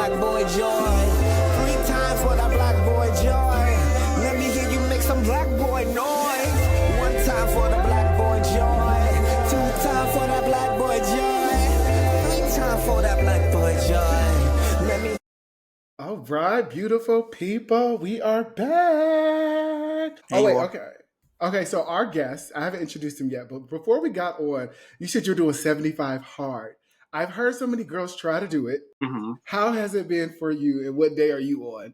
black boy joy. 3 times for that black boy joy. Let me hear you make some black boy noise. 1 time for the black boy joy. 2 times for that black boy joy. 3 times for that black boy joy. Let me. All right, beautiful people, we are back. Hey, Okay, so our guest, I haven't introduced him yet, but before we got on, you said you're doing 75 hard. I've heard so many girls try to do it. Mm-hmm. How has it been for you, and what day are you on?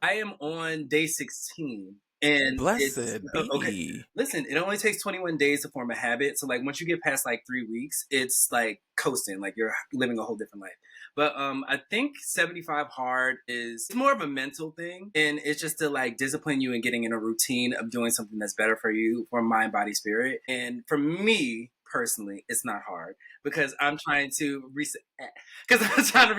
I am on day 16. And blessed be. Okay. Listen, it only takes 21 days to form a habit. So like once you get past like 3 weeks, it's like coasting, like you're living a whole different life. But I think 75 hard is more of a mental thing, and it's just to like discipline you and getting in a routine of doing something that's better for you, for mind, body, spirit. And for me personally, it's not hard because I'm trying to reset. I'm trying to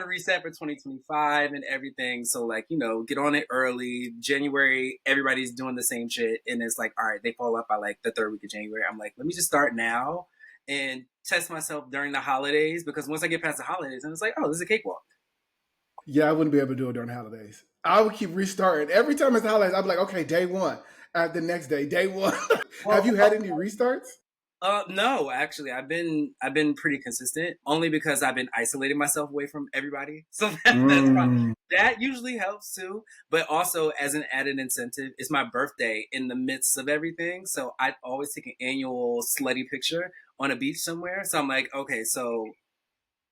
reset for 2025 and everything. So like, you know, get on it early. January, everybody's doing the same shit, and it's like, all right, they fall up by like the 3rd week of January. I'm like, let me just start now and test myself during the holidays, because once I get past the holidays, and it's like, oh, this is a cakewalk. Yeah, I wouldn't be able to do it during the holidays. I would keep restarting. Every time it's the holidays, I'd be like, okay, day one. The next day, day one. Have you had any restarts? No, actually, I've been pretty consistent, only because I've been isolating myself away from everybody. So that usually helps too. But also, as an added incentive, it's my birthday in the midst of everything. So I always take an annual slutty picture on a beach somewhere. So I'm like, okay, so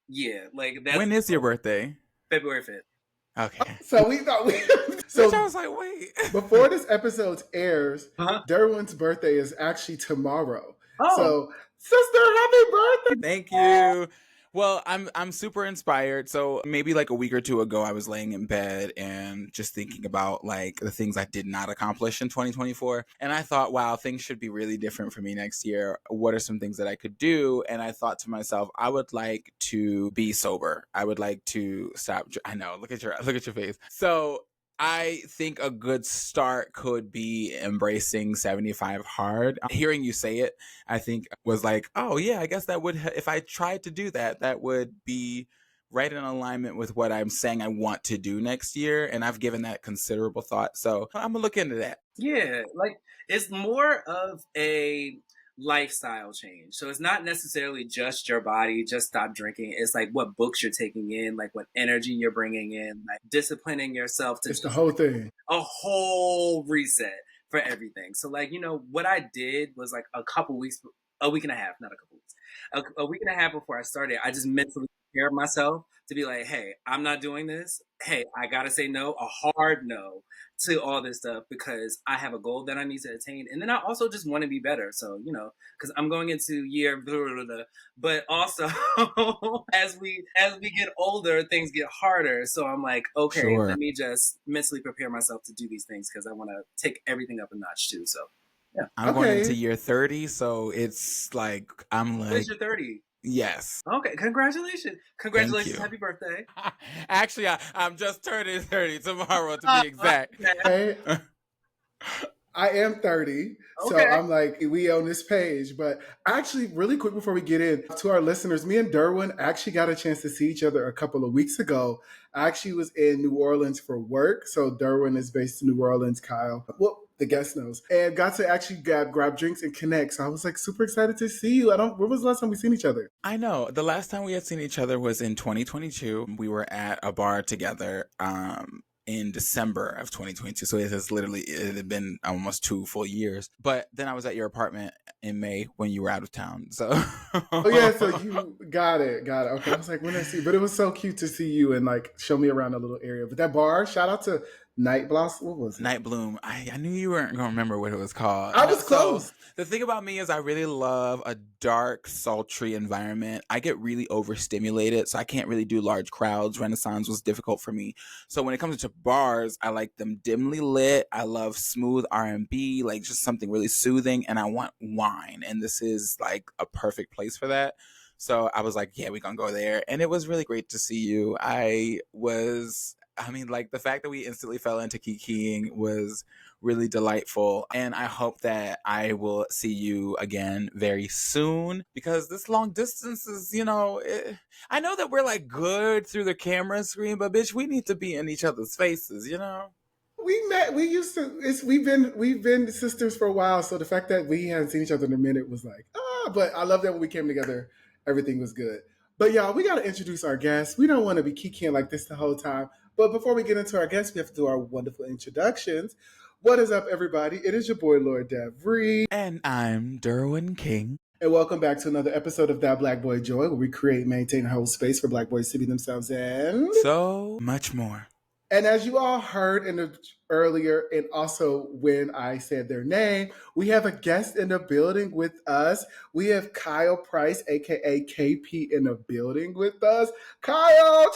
yeah, like that's when is your birthday? February 5th. Okay. So we thought we. So I was like, wait. Before this episode airs, Derwin's birthday is actually tomorrow. Oh. So, sister, happy birthday! Thank you. Well, I'm super inspired. So maybe like a week or two ago, I was laying in bed and just thinking about like the things I did not accomplish in 2024. And I thought, wow, things should be really different for me next year. What are some things that I could do? And I thought to myself, I would like to be sober. I would like to stop. I know. Look at your face. So I think a good start could be embracing 75 hard. Hearing you say it, I think was like, oh yeah, I guess that would, if I tried to do that, that would be right in alignment with what I'm saying I want to do next year. And I've given that considerable thought. So I'm gonna look into that. Yeah, like it's more of a lifestyle change. So it's not necessarily just your body, just stop drinking. It's like what books you're taking in, like what energy you're bringing in, like disciplining yourself to. It's the whole thing. A whole reset for everything. So like, you know, what I did was like a week and a half, not a couple weeks, a week and a half before I started, I just mentally prepared myself to be like, hey, I'm not doing this. Hey, I gotta say no, a hard no to all this stuff, because I have a goal that I need to attain. And then I also just want to be better. So, you know, because I'm going into year, but also as we get older, things get harder. So I'm like, okay, Sure. Let me just mentally prepare myself to do these things, because I want to take everything up a notch too. So yeah. I'm going into year 30. So it's like, I'm like. When's your 30? Yes. Okay. Congratulations. Happy birthday. Actually, I'm just turning 30 tomorrow, to be exact. Hey, I am 30, so I'm like, we on this page. But actually, really quick before we get in, to our listeners, me and Derwin actually got a chance to see each other a couple of weeks ago. I actually was in New Orleans for work. So Derwin is based in New Orleans, Kyle. Well, the guest knows. And got to actually grab drinks and connect. So I was like super excited to see you. When was the last time we seen each other? I know. The last time we had seen each other was in 2022. We were at a bar together in December of 2022. So it had been almost 2 full years. But then I was at your apartment in May when you were out of town. So oh yeah, so you got it. Okay. I was like, when I see, but it was so cute to see you and like show me around a little area. But that bar, shout out to Night Blossom. What was it? Night Bloom. I knew you weren't gonna remember what it was called. I was close. The thing about me is I really love a dark, sultry environment. I get really overstimulated, so I can't really do large crowds. Renaissance was difficult for me. So when it comes to bars, I like them dimly lit. I love smooth R&B, like just something really soothing, and I want wine. And this is like a perfect place for that. So I was like, yeah, we're gonna go there. And it was really great to see you. I was I mean, like the fact that we instantly fell into kikiing was really delightful. And I hope that I will see you again very soon because this long distance is, I know that we're like good through the camera screen, but bitch, we need to be in each other's faces, you know? We met. We used to. We've been sisters for a while. So the fact that we hadn't seen each other in a minute was like But I love that when we came together, everything was good. But y'all, we got to introduce our guests. We don't want to be kikiing like this the whole time. But before we get into our guests, we have to do our wonderful introductions. What is up, everybody? It is your boy Lord Devery, and I'm Derwin King. And welcome back to another episode of That Black Boy Joy, where we create, maintain, and hold space for Black boys to be themselves and so much more. And as you all heard earlier, and also when I said their name, we have a guest in the building with us. We have Kyle Price, aka KP, in the building with us. Kyle,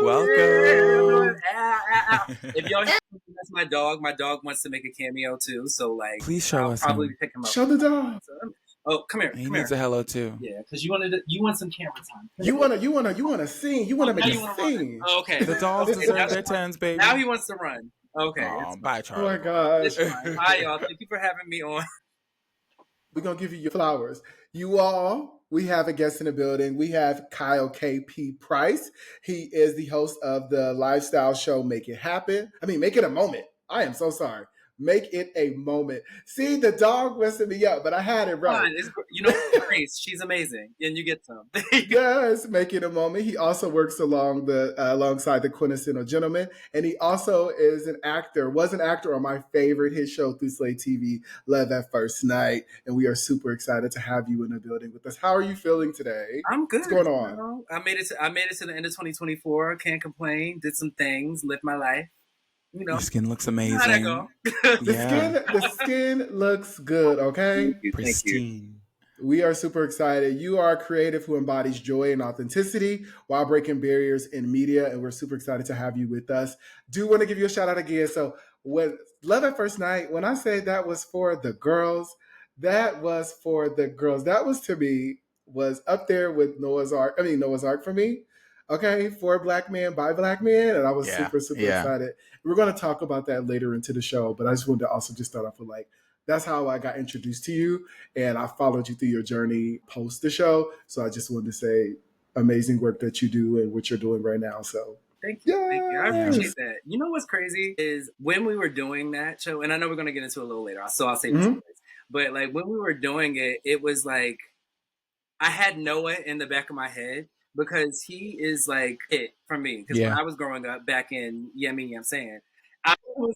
welcome. If y'all hear that's my dog. My dog wants to make a cameo too. So like, please show us. Probably pick him up. Show the dog. Oh, come here. He needs a hello too. Yeah, because you want some camera time. You wanna sing. You wanna make a scene. Oh, okay. The dolls deserve their tens, baby. Now he wants to run. Okay. Oh, bye, Charlie. Oh my gosh. Hi, y'all. Thank you for having me on. We're gonna give you your flowers. You all, we have a guest in the building. We have Kyle KP Price. He is the host of the lifestyle show Make It Happen. Make It a Moment. I am so sorry. Make It a Moment. See, the dog messing me up, but I had it right. Grace, she's amazing, and you get some. Yes, Make It a Moment. He also works alongside the Quintessential Gentleman, and he also is an actor. Was an actor on my favorite hit show through Slate TV, Love at First Night, and we are super excited to have you in the building with us. How are you feeling today? I'm good. What's going on? I made it to the end of 2024. Can't complain. Did some things. Lived my life. Your skin looks amazing. How'd I go? The skin looks good, okay? Pristine. We are super excited. You are a creative who embodies joy and authenticity while breaking barriers in media, and we're super excited to have you with us. Do want to give you a shout out again. So when Love at First Night, when I say that was for the girls, that was for the girls. That was, to me, was up there with Noah's Ark for me. Okay, for Black men, by Black men. And I was super excited. We're going to talk about that later into the show, but I just wanted to also just start off with that's how I got introduced to you. And I followed you through your journey post the show. So I just wanted to say amazing work that you do and what you're doing right now. So Thank you. I appreciate that. You know what's crazy is when we were doing that show, and I know we're going to get into it a little later, so I'll say this, but like when we were doing it, it was like I had Noah in the back of my head because he is like it for me. Because when I was growing up back in I'm saying, I was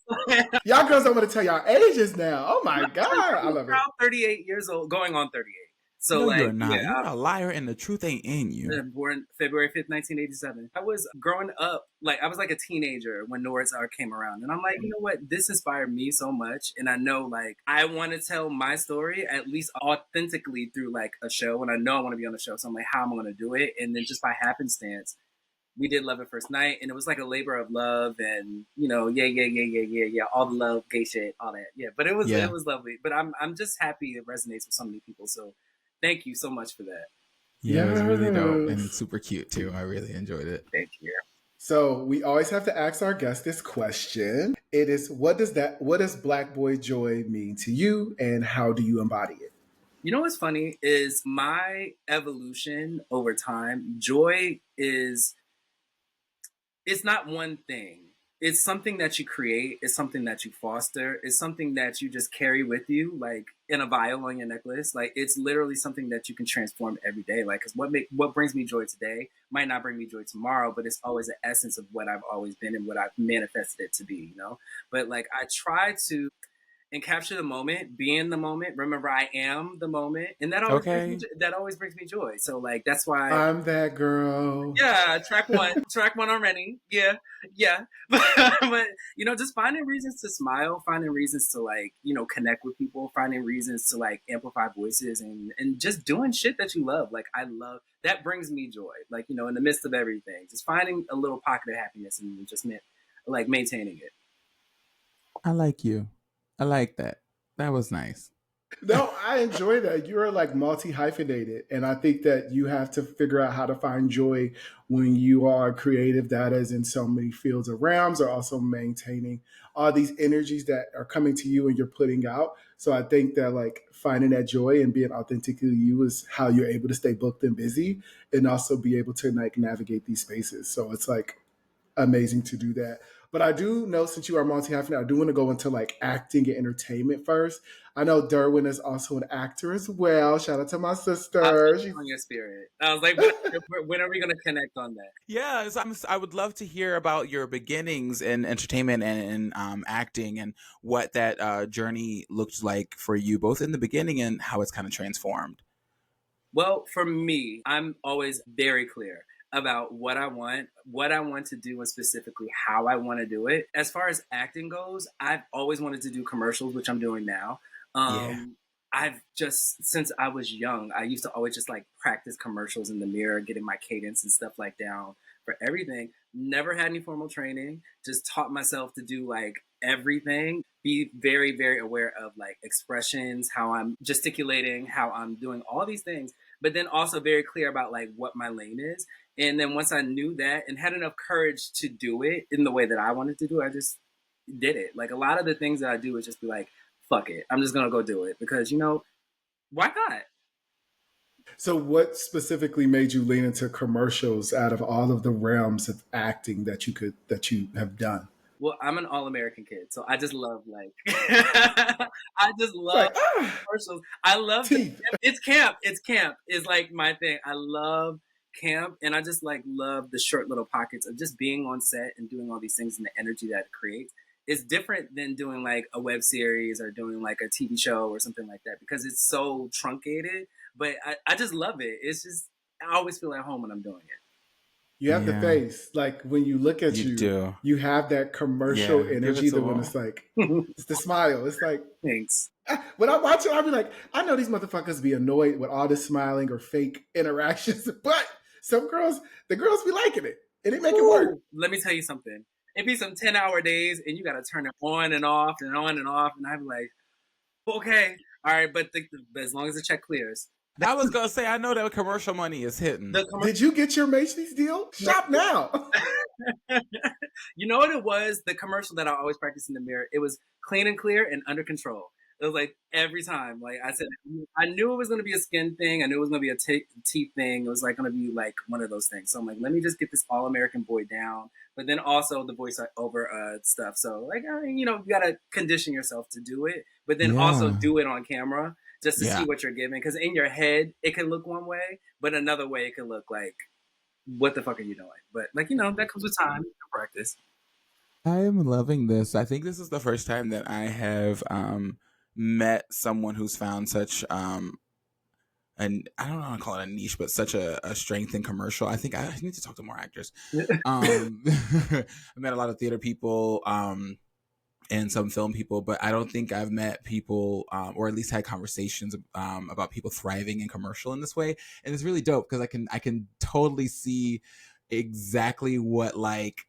y'all girls don't want to tell y'all ages now. Oh my God, I love it. 38 years old, going on 38. So no, you're not. You're a liar, and the truth ain't in you. Born February 5th, 1987. I was growing up, I was like a teenager when Noah's Ark came around. And I'm like, you know what? This inspired me so much. And I know, I want to tell my story at least authentically through, a show. And I know I want to be on the show. So I'm like, how am I going to do it? And then just by happenstance, we did Love at First Night. And it was like a labor of love and, all the love, gay shit, all that. Yeah, but it was lovely. But I'm just happy it resonates with so many people. So thank you so much for that. Yeah, it was really dope and super cute too. I really enjoyed it. Thank you. So we always have to ask our guests this question. It is, what does Black Boy Joy mean to you and how do you embody it? You know what's funny is my evolution over time. Joy it's not one thing. It's something that you create. It's something that you foster. It's something that you just carry with you, in a vial on your necklace. It's literally something that you can transform every day. Because what brings me joy today might not bring me joy tomorrow, but it's always the essence of what I've always been and what I've manifested it to be, But I try to capture the moment, be in the moment. Remember, I am the moment, and that always brings me joy. So that's why I'm that girl. Yeah, track one already. Yeah. but just finding reasons to smile, finding reasons to connect with people, finding reasons to amplify voices, and just doing shit that you love. I love that brings me joy. In the midst of everything, just finding a little pocket of happiness and just maintaining it. I like you. I like that. That was nice. No, I enjoy that. You're like multi hyphenated. And I think that you have to figure out how to find joy when you are creative that is in so many fields of realms, or also maintaining all these energies that are coming to you and you're putting out. So I think that like finding that joy and being authentically you is how you're able to stay booked and busy and also be able to like navigate these spaces. So it's like amazing to do that. But I do know, since you are multi hyphenate, I do want to go into like acting and entertainment first. I know Derwin is also an actor as well. Shout out to my I feel sister. it She's on your spirit. I was like, when are we gonna connect on that? Yeah, so I would love to hear about your beginnings in entertainment and acting, and what that journey looked like for you, both in the beginning and how it's kind of transformed. Well, for me, I'm always very clear about what I want to do, and specifically how I want to do it. As far as acting goes, I've always wanted to do commercials, which I'm doing now. Yeah. I've just, since I was young, I used to always just like practice commercials in the mirror, getting my cadence and stuff like down for everything. Never had any formal training, just taught myself to do like everything. Be very, very aware of like expressions, how I'm gesticulating, how I'm doing all these things, but then also very clear about like what my lane is. And then once I knew that and had enough courage to do it in the way that I wanted to do it, I just did it. Like a lot of the things that I do is just be like, fuck it, I'm just gonna go do it because why not? so what specifically made you lean into commercials out of all of the realms of acting that you have done? Well, I'm an all-American kid, so I just love like I just It's love like commercials. I love teeth. it's camp. It's camp is like my thing. I love camp, and I just like love the short little pockets of just being on set and doing all these things, and the energy that it creates. It's different than doing like a web series or doing like a TV show or something like that because it's so truncated. But I just love it. It's just I always feel at home when I'm doing it. You have the Yeah, face. Like when you look at you you, do. you have that commercial Yeah, give it energy. to The when all. it's like, it's the smile. It's like Thanks. when I watch it, I'll be like, I know these motherfuckers be annoyed with all this smiling or fake interactions, but some girls, the girls be liking it and they make it work. Ooh, let me tell you something. It be some 10-hour days and you gotta turn it on and off and on and off. And I'm like, okay, all right, but as long as the check clears. I was gonna say, I know that commercial money is hitting. The commercial, Did you get your Macy's deal? Shop now. you know what it was? The commercial that I always practice in the mirror. It was clean and clear and under control. It was like every time. Like I said, I knew it was going to be a skin thing. I knew it was going to be a teeth thing. It was like going to be like one of those things. So I'm like, let me just get this all American boy down. But then also the voice over stuff. So like, you got to condition yourself to do it. But then also Yeah, do it on camera just to see yeah. what you're giving. Because in your head, it can look one way, but another way it can look like, what the fuck are you doing? But like, that comes with time and practice. I am loving this. I think this is the first time that I have met someone who's found such and I don't know how to call it a niche, but such a strength in commercial. I think I need to talk to more actors. I met a lot of theater people, and some film people, but I don't think I've met people, or at least had conversations about people thriving in commercial in this way. And it's really dope because I can totally see exactly what like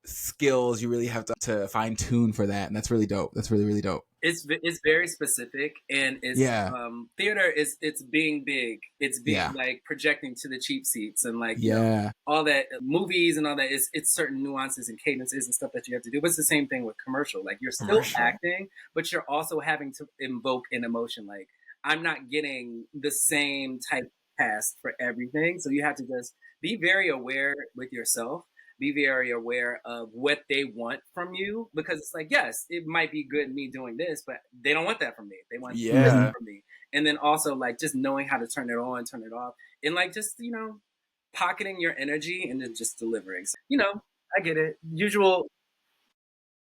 skills you really have to fine tune for that, and that's really dope. That's really really dope. It's very specific, and it's Yeah, theater is it's being big. It's being yeah, like projecting to the cheap seats and like yeah. all that movies and all that. It's certain nuances and cadences and stuff that you have to do. But it's the same thing with commercial. Like you're still Commercial. acting, but you're also having to invoke an emotion. Like I'm not getting the same type of cast for everything, so you have to just be very aware with yourself, be very aware of what they want from you because it's like, yes, it might be good me doing this, but they don't want that from me. They want this Mhm. Yeah. from me. And then also like just knowing how to turn it on, turn it off, and like just, pocketing your energy and then just delivering. So, I get it. Usual.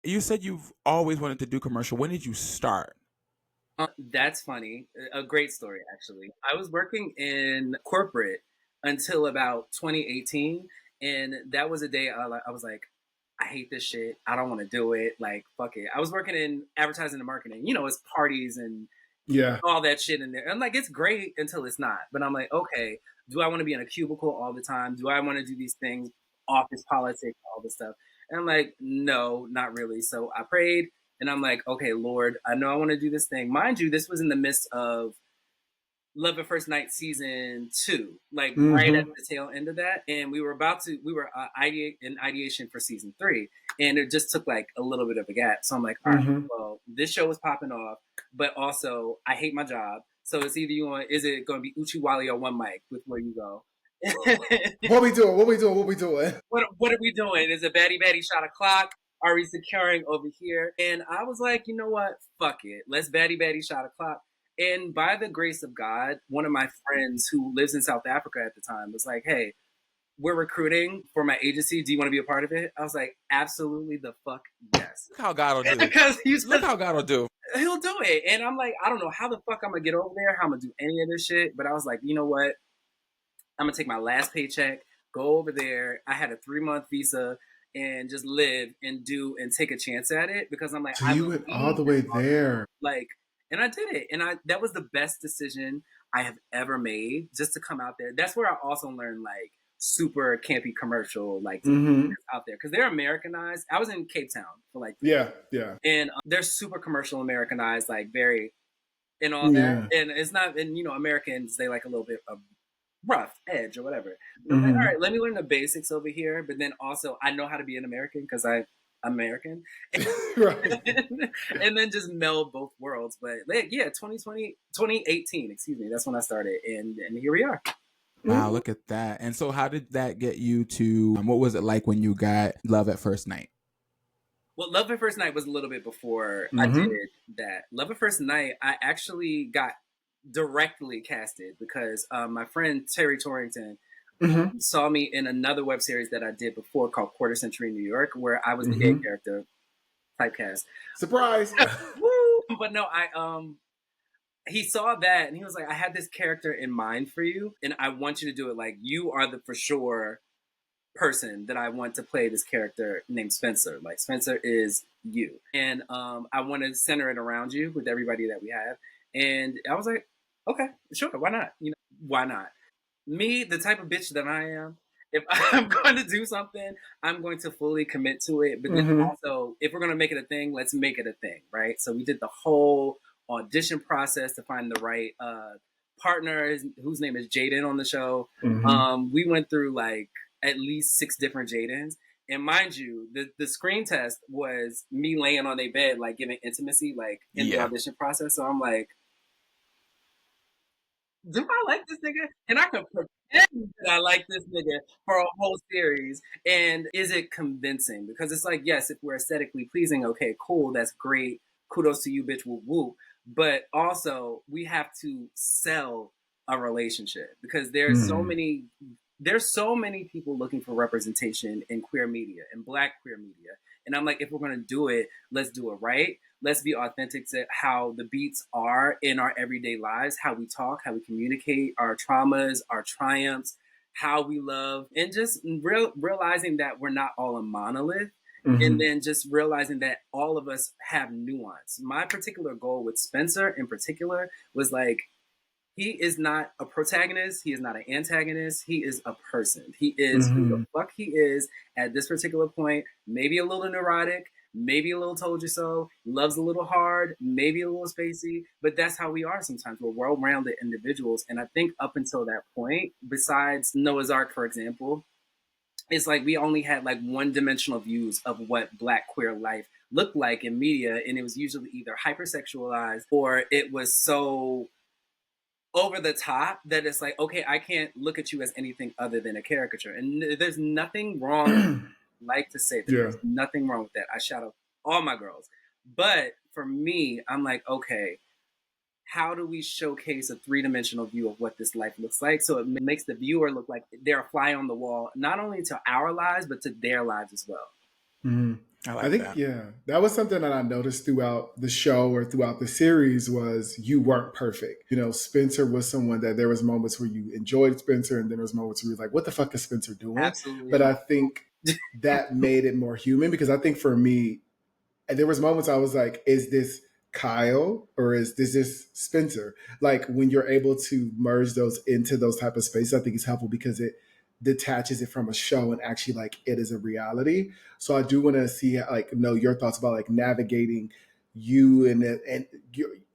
You said you've always wanted to do commercial. When did you start? That's funny. A great story, actually. I was working in corporate until about 2018. And that was a day I was like, I hate this shit. I don't want to do it. Like, fuck it. I was working in advertising and marketing. It's parties and Yeah. all that shit in there. I'm like, it's great until it's not. But I'm like, okay, do I want to be in a cubicle all the time? Do I want to do these things, office politics, all this stuff? And I'm like, no, not really. So I prayed And I'm like, okay, Lord, I know I want to do this thing. Mind you, this was in the midst of Love at First Night season 2, like right at the tail end of that, and we were in ideation for season 3, and it just took like a little bit of a gap. So I'm like, all right, well, this show is popping off, but also I hate my job, so it's either is it going to be Uchi Wally or One Mic with where you go? What we doing? What we doing? What are we doing? Is it baddie shot a clock? Are we securing over here? And I was like, you know what? Fuck it. Let's baddie shot a clock. And by the grace of God, one of my friends who lives in South Africa at the time was like, hey, we're recruiting for my agency. Do you want to be a part of it? I was like, absolutely the fuck yes. Look how God will do. Because look how God will do. He'll do it. And I'm like, I don't know how the fuck I'm going to get over there, how I'm going to do any of this shit. But I was like, you know what? I'm going to take my last paycheck, go over there. I had a 3-month visa and just live and do and take a chance at it because I'm like, so you went all the way there. Like, and I did it. And that was the best decision I have ever made, just to come out there. That's where I also learned like super campy commercial, like out there. Cause they're Americanized. I was in Cape Town for like, yeah. And they're super commercial Americanized, like very, and all that. And it's not, and Americans, they like a little bit of rough edge or whatever. Like, all right, let me learn the basics over here. But then also I know how to be an American because I'm American. And then just meld both worlds. But like, yeah, 2018, excuse me, that's when I started. And here we are. Wow, look at that. And so how did that get you to, what was it like when you got Love at First Night? Well, Love at First Night was a little bit before I did that. Love at First Night, I actually got directly casted because my friend Terry Torrington saw me in another web series that I did before called Quarter Century New York, where I was the gay character, typecast. Surprise! Woo! But no, he saw that and he was like, I had this character in mind for you and I want you to do it. Like, you are the for sure person that I want to play this character named Spencer. Like, Spencer is you. And I want to center it around you with everybody that we have. And I was like, okay, sure, why not? Why not? Me, the type of bitch that I am, if I'm going to do something, I'm going to fully commit to it. But then also, if we're going to make it a thing, let's make it a thing, right? So we did the whole audition process to find the right partner, whose name is Jaden on the show. We went through like at least 6 different Jadens. And mind you, the screen test was me laying on a bed, like giving intimacy, like in the audition process. So I'm like, do I like this nigga? And I could pretend that I like this nigga for a whole series. And is it convincing? Because it's like, yes, if we're aesthetically pleasing, okay, cool, that's great. Kudos to you, bitch, whoop whoop. But also, we have to sell a relationship because there's so many people looking for representation in queer media and Black queer media. And I'm like, if we're going to do it, let's do it right. Let's be authentic to how the beats are in our everyday lives, how we talk, how we communicate, our traumas, our triumphs, how we love, and just realizing that we're not all a monolith. And then just realizing that all of us have nuance. My particular goal with Spencer in particular was like, he is not a protagonist. He is not an antagonist. He is a person. He is who the fuck he is at this particular point. Maybe a little neurotic, maybe a little told you so, loves a little hard, maybe a little spacey, but that's how we are sometimes. We're well-rounded individuals. And I think up until that point, besides Noah's Ark, for example, it's like we only had like one-dimensional views of what Black queer life looked like in media. And it was usually either hypersexualized or it was so over the top that it's like, okay, I can't look at you as anything other than a caricature. And there's nothing wrong, like to say that there's nothing wrong with that. I shout out all my girls. But for me, I'm like, okay, how do we showcase a 3-dimensional view of what this life looks like? So it makes the viewer look like they're a fly on the wall, not only to our lives, but to their lives as well. I think that was something that I noticed throughout the show or throughout the series was you weren't perfect. Spencer was someone that there was moments where you enjoyed Spencer and then there was moments where you were like, what the fuck is Spencer doing? Absolutely. But I think that made it more human because I think for me, there was moments I was like, is this Kyle or is this Spencer? Like when you're able to merge those into those type of spaces, I think it's helpful because it detaches it from a show and actually like it is a reality. So I do want to see know your thoughts about like navigating you and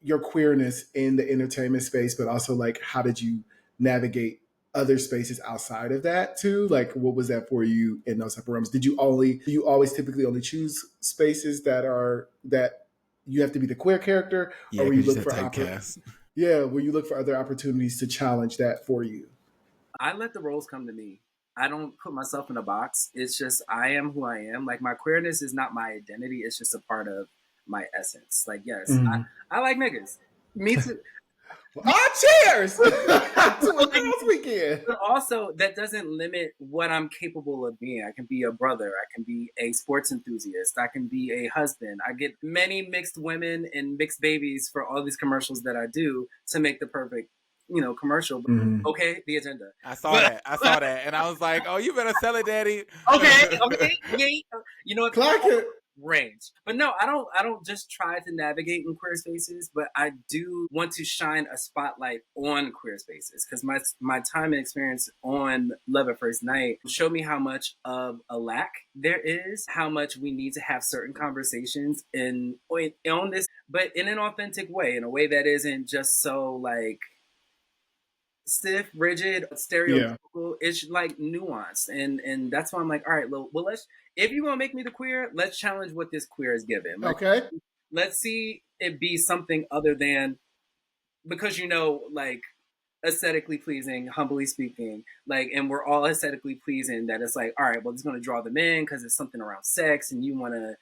your queerness in the entertainment space, but also like how did you navigate other spaces outside of that too? Like what was that for you in those upper rooms? Do you always typically only choose spaces that you have to be the queer character, Yeah, or because you said typecast. will you look for other opportunities to challenge that for you? I let the roles come to me. I don't put myself in a box. It's just I am who I am. Like my queerness is not my identity. It's just a part of my essence. Like yes, Mm. I like niggas. Me too. Cheers to a Like, girls' weekend. but also that doesn't limit what I'm capable of being. I can be a brother. I can be a sports enthusiast. I can be a husband. I get many mixed women and mixed babies for all these commercials that I do to make the perfect, commercial. Mm. Okay, the agenda. I saw that, and I was like, "Oh, you better sell it, Daddy." Okay, yay. You know what? Clock it. Range. But no, I don't just try to navigate in queer spaces, but I do want to shine a spotlight on queer spaces because my time and experience on Love at First Night showed me how much of a lack there is, how much we need to have certain conversations on this, but in an authentic way, in a way that isn't just so like stiff, rigid, stereotypical. Yeah. It's like nuanced, and that's why I'm like, all right, well, let's. If you want to make me the queer, let's challenge what this queer is given. Okay. Let's see it be something other than because like aesthetically pleasing, humbly speaking, like, and we're all aesthetically pleasing. That it's like, all right, well, it's going to draw them in because it's something around sex, and you want to,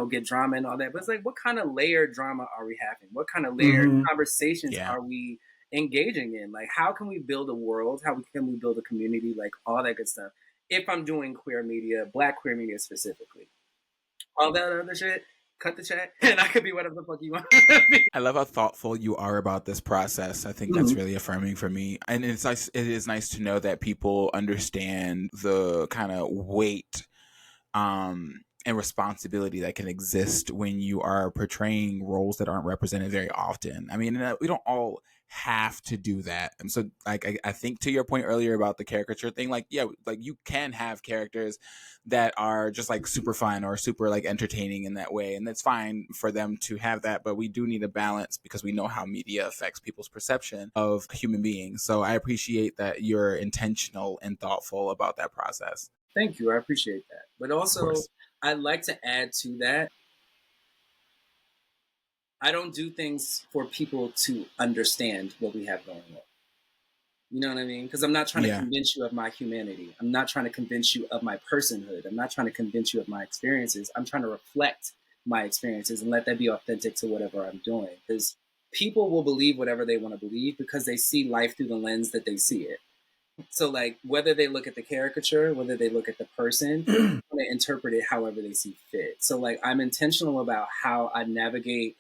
get drama and all that. But it's like, what kind of layered drama are we having? What kind of layered conversations are we engaging in? Like, how can we build a world? How can we build a community? Like all that good stuff. If I'm doing queer media, Black queer media specifically, all that other shit, cut the chat, and I could be whatever the fuck you want to be. I love how thoughtful you are about this process. I think that's really affirming for me, and it's nice. It is nice to know that people understand the kind of weight and responsibility that can exist when you are portraying roles that aren't represented very often. I mean, we don't all have to do that. And so like I think to your point earlier about the caricature thing, like yeah, like you can have characters that are just like super fun or super like entertaining in that way, and that's fine for them to have that, but we do need a balance because we know how media affects people's perception of human beings. So I appreciate that you're intentional and thoughtful about that process. Thank you. I appreciate that. But also I'd like to add to that, I don't do things for people to understand what we have going on. You know what I mean? Because I'm not trying to convince you of my humanity. I'm not trying to convince you of my personhood. I'm not trying to convince you of my experiences. I'm trying to reflect my experiences and let that be authentic to whatever I'm doing. Because people will believe whatever they want to believe because they see life through the lens that they see it. So like whether they look at the caricature, whether they look at the person, they interpret it however they see fit. So like I'm intentional about how I navigate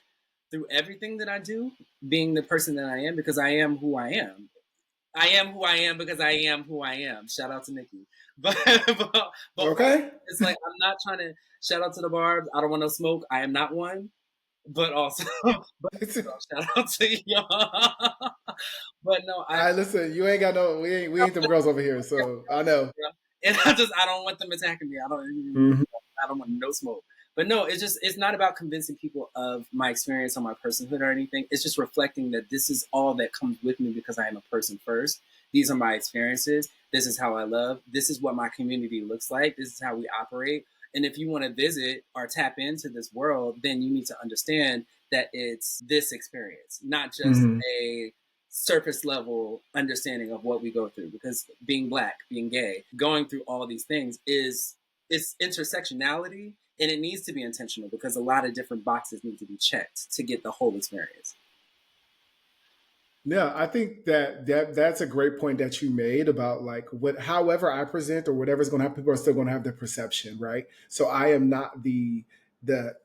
through everything that I do, being the person that I am because I am who I am. I am who I am because I am who I am. Shout out to Nikki. But okay. It's like I'm not trying to shout out to the Barbs. I don't want no smoke. I am not one. But also, shout out to y'all. But no, I listen. You ain't got no. We ain't them girls over here. So I know. And I don't want them attacking me. I don't want no smoke. But no, it's not about convincing people of my experience or my personhood or anything. It's just reflecting that this is all that comes with me because I am a person first. These are my experiences. This is how I love. This is what my community looks like. This is how we operate. And if you want to visit or tap into this world, then you need to understand that it's this experience, not just a surface level understanding of what we go through. Because being Black, being gay, going through all these things it's intersectionality, and it needs to be intentional because a lot of different boxes need to be checked to get the whole experience. Yeah, I think that's a great point that you made about like however I present or whatever's going to happen, people are still going to have the perception, right? So I am not the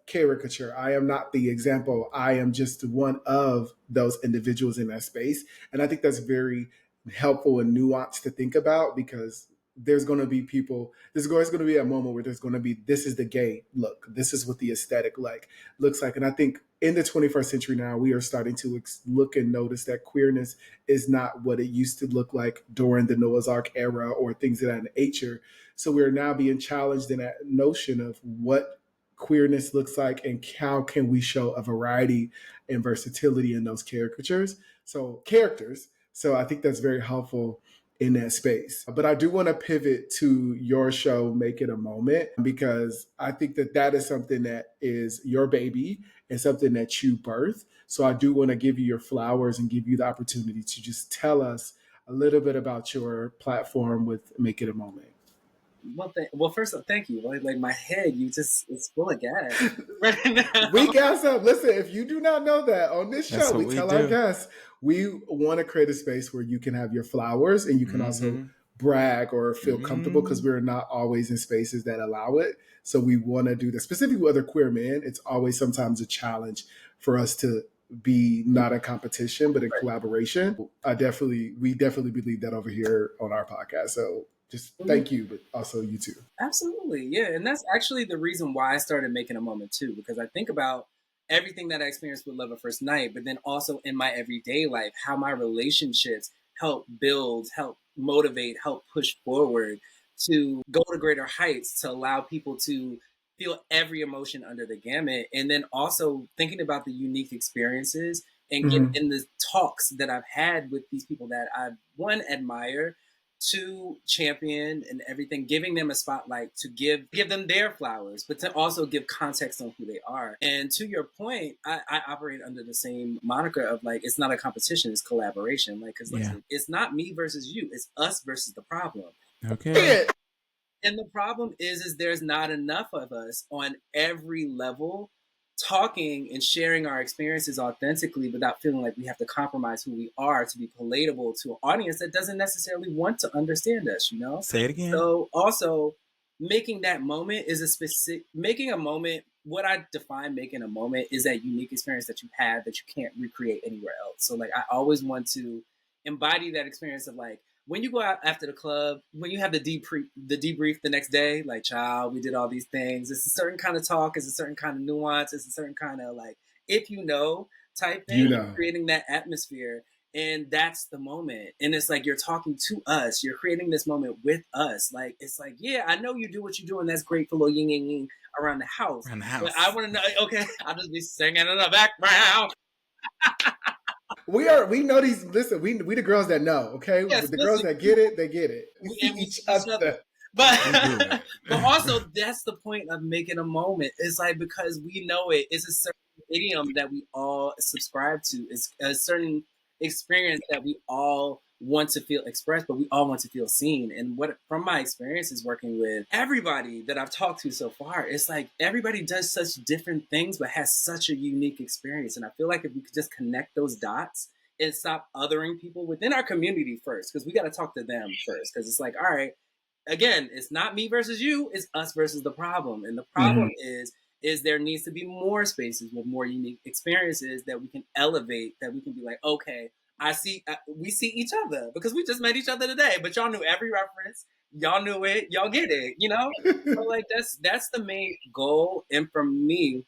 caricature. I am not the example. I am just one of those individuals in that space. And I think that's very helpful and nuanced to think about because there's going to be people, there's going to be a moment where there's going to be, this is the gay look. This is what the aesthetic looks like. And I think in the 21st century now, we are starting to look and notice that queerness is not what it used to look like during the Noah's Ark era or things of that nature. So we're now being challenged in that notion of what queerness looks like and how can we show a variety and versatility in those characters. So I think that's very helpful in that space. But I do want to pivot to your show, Make It a Moment, because I think that that is something that is your baby and something that you birth. So I do want to give you your flowers and give you the opportunity to just tell us a little bit about your platform with Make It a Moment. Well, first off, thank you. Like my head, it's full of gas right now. We gas up. Listen, if you do not know that, on this show, we tell our guests we want to create a space where you can have your flowers and you can also brag or feel comfortable, because we're not always in spaces that allow it. So we want to do that. Specifically with other queer men, it's always sometimes a challenge for us to be not in competition, but in collaboration. We definitely believe that over here on our podcast. So just thank you, but also you too. Absolutely. Yeah. And that's actually the reason why I started Making a Moment too, because I think about everything that I experienced with Love at First Night, but then also in my everyday life, how my relationships help build, help motivate, help push forward to go to greater heights, to allow people to feel every emotion under the gamut. And then also thinking about the unique experiences and get in the talks that I've had with these people that I, one, admire, to champion and everything, giving them a spotlight to give them their flowers, but to also give context on who they are. And to your point, I operate under the same moniker of like, it's not a competition, it's collaboration. Like, because listen, it's not me versus you, it's us versus the problem. Okay. And the problem is there's not enough of us on every level talking and sharing our experiences authentically without feeling like we have to compromise who we are to be palatable to an audience that doesn't necessarily want to understand us, you know? Say it again. So also making that moment is making a moment. What I define making a moment is that unique experience that you have that you can't recreate anywhere else. So like, I always want to embody that experience of like, when you go out after the club, when you have the debrief the next day, like, child, we did all these things. It's a certain kind of talk. It's a certain kind of nuance. It's a certain kind of like, if you know, type thing, creating that atmosphere. And that's the moment. And it's like, you're talking to us. You're creating this moment with us. Like, it's like, yeah, I know you do what you do, and that's great for little yin yang yin around the house. But I want to know, okay, I'll just be singing in the background. We know these. Listen, we the girls that know. Okay, the girls that get it, they get it. We see each other. But also that's the point of making a moment. It's like, because we know it. It's a certain idiom that we all subscribe to. It's a certain experience that we all want to feel expressed, but we all want to feel seen. And what from my experiences working with everybody that I've talked to so far, it's like everybody does such different things but has such a unique experience. And I feel like if we could just connect those dots and stop othering people within our community first, because we got to talk to them first, because it's like, all right, again, it's not me versus you, it's us versus the problem. And the problem is there needs to be more spaces with more unique experiences that we can elevate, that we can be like, okay, we see each other because we just met each other today, but y'all knew every reference, y'all knew it, y'all get it, you know? So like that's the main goal. And for me,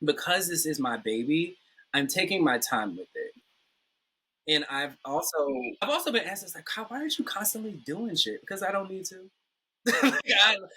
because this is my baby, I'm taking my time with it. And I've also been asked, like, why aren't you constantly doing shit? Because I don't need to.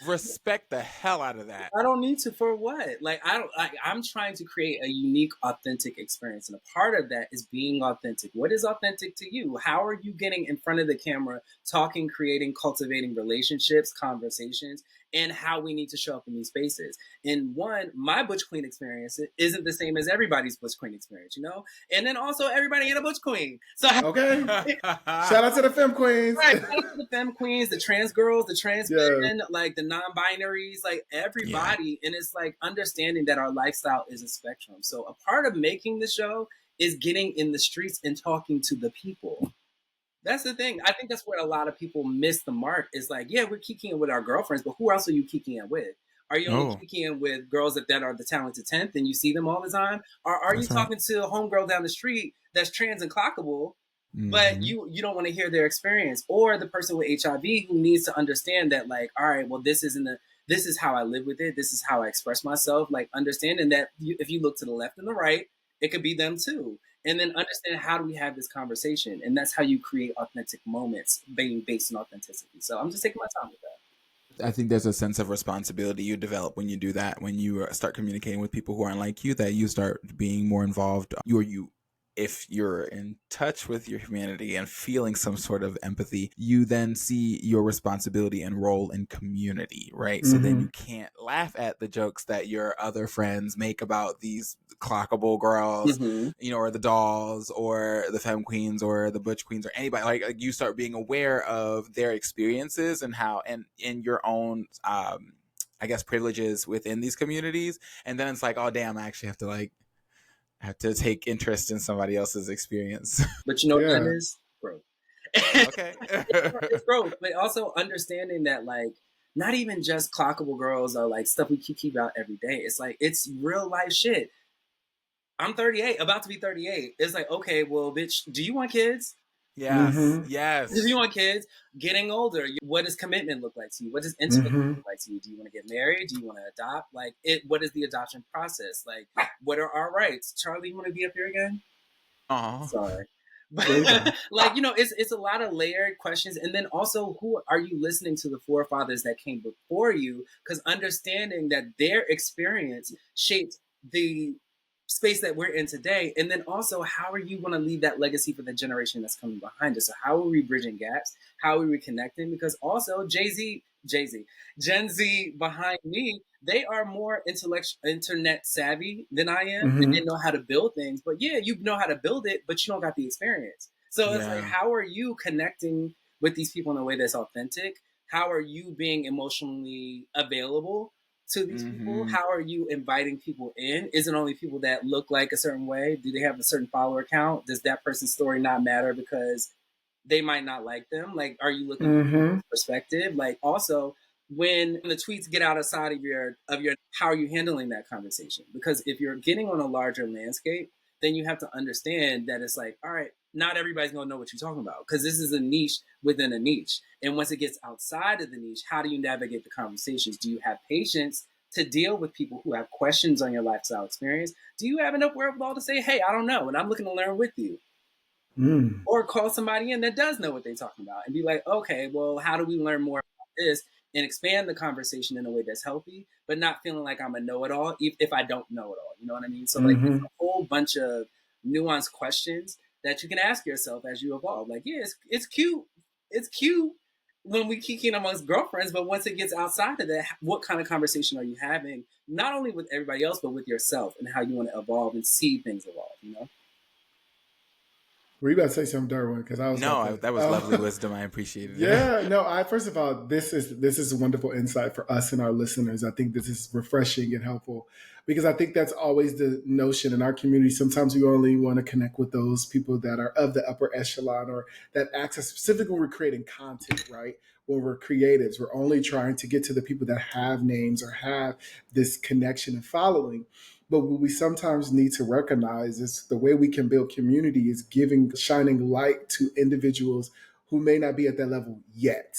Respect the hell out of that. I don't need to. For what? Like, I'm trying to create a unique, authentic experience. And a part of that is being authentic. What is authentic to you? How are you getting in front of the camera, talking, creating, cultivating relationships, conversations, and how we need to show up in these spaces? And one, my Butch Queen experience isn't the same as everybody's Butch Queen experience, you know? And then also everybody ain't a Butch Queen. So okay. Shout out to the femme queens. Right. Shout out to the femme queens, the trans girls, the trans men, like the non-binaries, like everybody. And it's like understanding that our lifestyle is a spectrum. So a part of making the show is getting in the streets and talking to the people. That's the thing. I think that's where a lot of people miss the mark. Is like, yeah, we're kikiing with our girlfriends, but who else are you kikiing with? Are you only kikiing with girls that are the talented 10th and you see them all the time? Or are you talking to a homegirl down the street that's trans and clockable, but you don't want to hear their experience? Or the person with HIV who needs to understand that, like, all right, well, this is how I live with it. This is how I express myself. Like, understanding that if you look to the left and the right, it could be them too. And then understand, how do we have this conversation? And that's how you create authentic moments being based on authenticity. So I'm just taking my time with that. I think there's a sense of responsibility you develop when you do that. When you start communicating with people who aren't like you, that you start being more involved. If you're in touch with your humanity and feeling some sort of empathy, you then see your responsibility and role in community, right? So then you can't laugh at the jokes that your other friends make about these clockable girls, or the dolls or the femme queens or the butch queens or anybody. Like you start being aware of their experiences and how, and in your own, I guess, privileges within these communities. And then it's like, oh damn, I actually have to take interest in somebody else's experience. But you know what that is? Growth. Okay. It's growth, but also understanding that, like, not even just clockable girls are like stuff we keep about every day. It's like, it's real life shit. I'm 38, about to be 38. It's like, okay, well, bitch, do you want kids? Yes. Yes. Do you want kids? Getting older, what does commitment look like to you? What does intimacy look like to you? Do you want to get married? Do you want to adopt? Like, what is the adoption process? Like, what are our rights? Charlie, you want to be up here again? Sorry. But like, it's a lot of layered questions. And then also, who are you listening to, the forefathers that came before you? Because understanding that their experience shaped the space that we're in today. And then also, how are you going to leave that legacy for the generation that's coming behind us? So how are we bridging gaps? How are we reconnecting? Because also Gen Z behind me, they are more internet savvy than I am, and they know how to build things. But yeah, you know how to build it, but you don't got the experience. So it's like, how are you connecting with these people in a way that's authentic? How are you being emotionally available to these people? How are you inviting people in? Is it only people that look like a certain way? Do they have a certain follower count? Does that person's story not matter because they might not like them? Like, are you looking at perspective? Like, also, when the tweets get outside of your, how are you handling that conversation? Because if you're getting on a larger landscape, then you have to understand that it's like, all right, not everybody's gonna know what you're talking about, because this is a niche within a niche. And once it gets outside of the niche, how do you navigate the conversations? Do you have patience to deal with people who have questions on your lifestyle experience? Do you have enough wherewithal to say, hey, I don't know, and I'm looking to learn with you? Or call somebody in that does know what they're talking about and be like, okay, well, how do we learn more about this and expand the conversation in a way that's healthy, but not feeling like I'm a know-it-all if I don't know it all. You know what I mean? So like, it's a whole bunch of nuanced questions that you can ask yourself as you evolve. Like, yeah, it's cute. It's cute when we kicking amongst girlfriends, but once it gets outside of that, what kind of conversation are you having? Not only with everybody else, but with yourself, and how you want to evolve and see things evolve, you know? Were you about to say something, Derwin? Because I was that was lovely wisdom. I appreciate it. Yeah, no. First of all, this is a wonderful insight for us and our listeners. I think this is refreshing and helpful, because I think that's always the notion in our community. Sometimes we only want to connect with those people that are of the upper echelon, or that access, specifically when we're creating content, right? When we're creatives, we're only trying to get to the people that have names or have this connection and following. But what we sometimes need to recognize is the way we can build community is shining light to individuals who may not be at that level yet,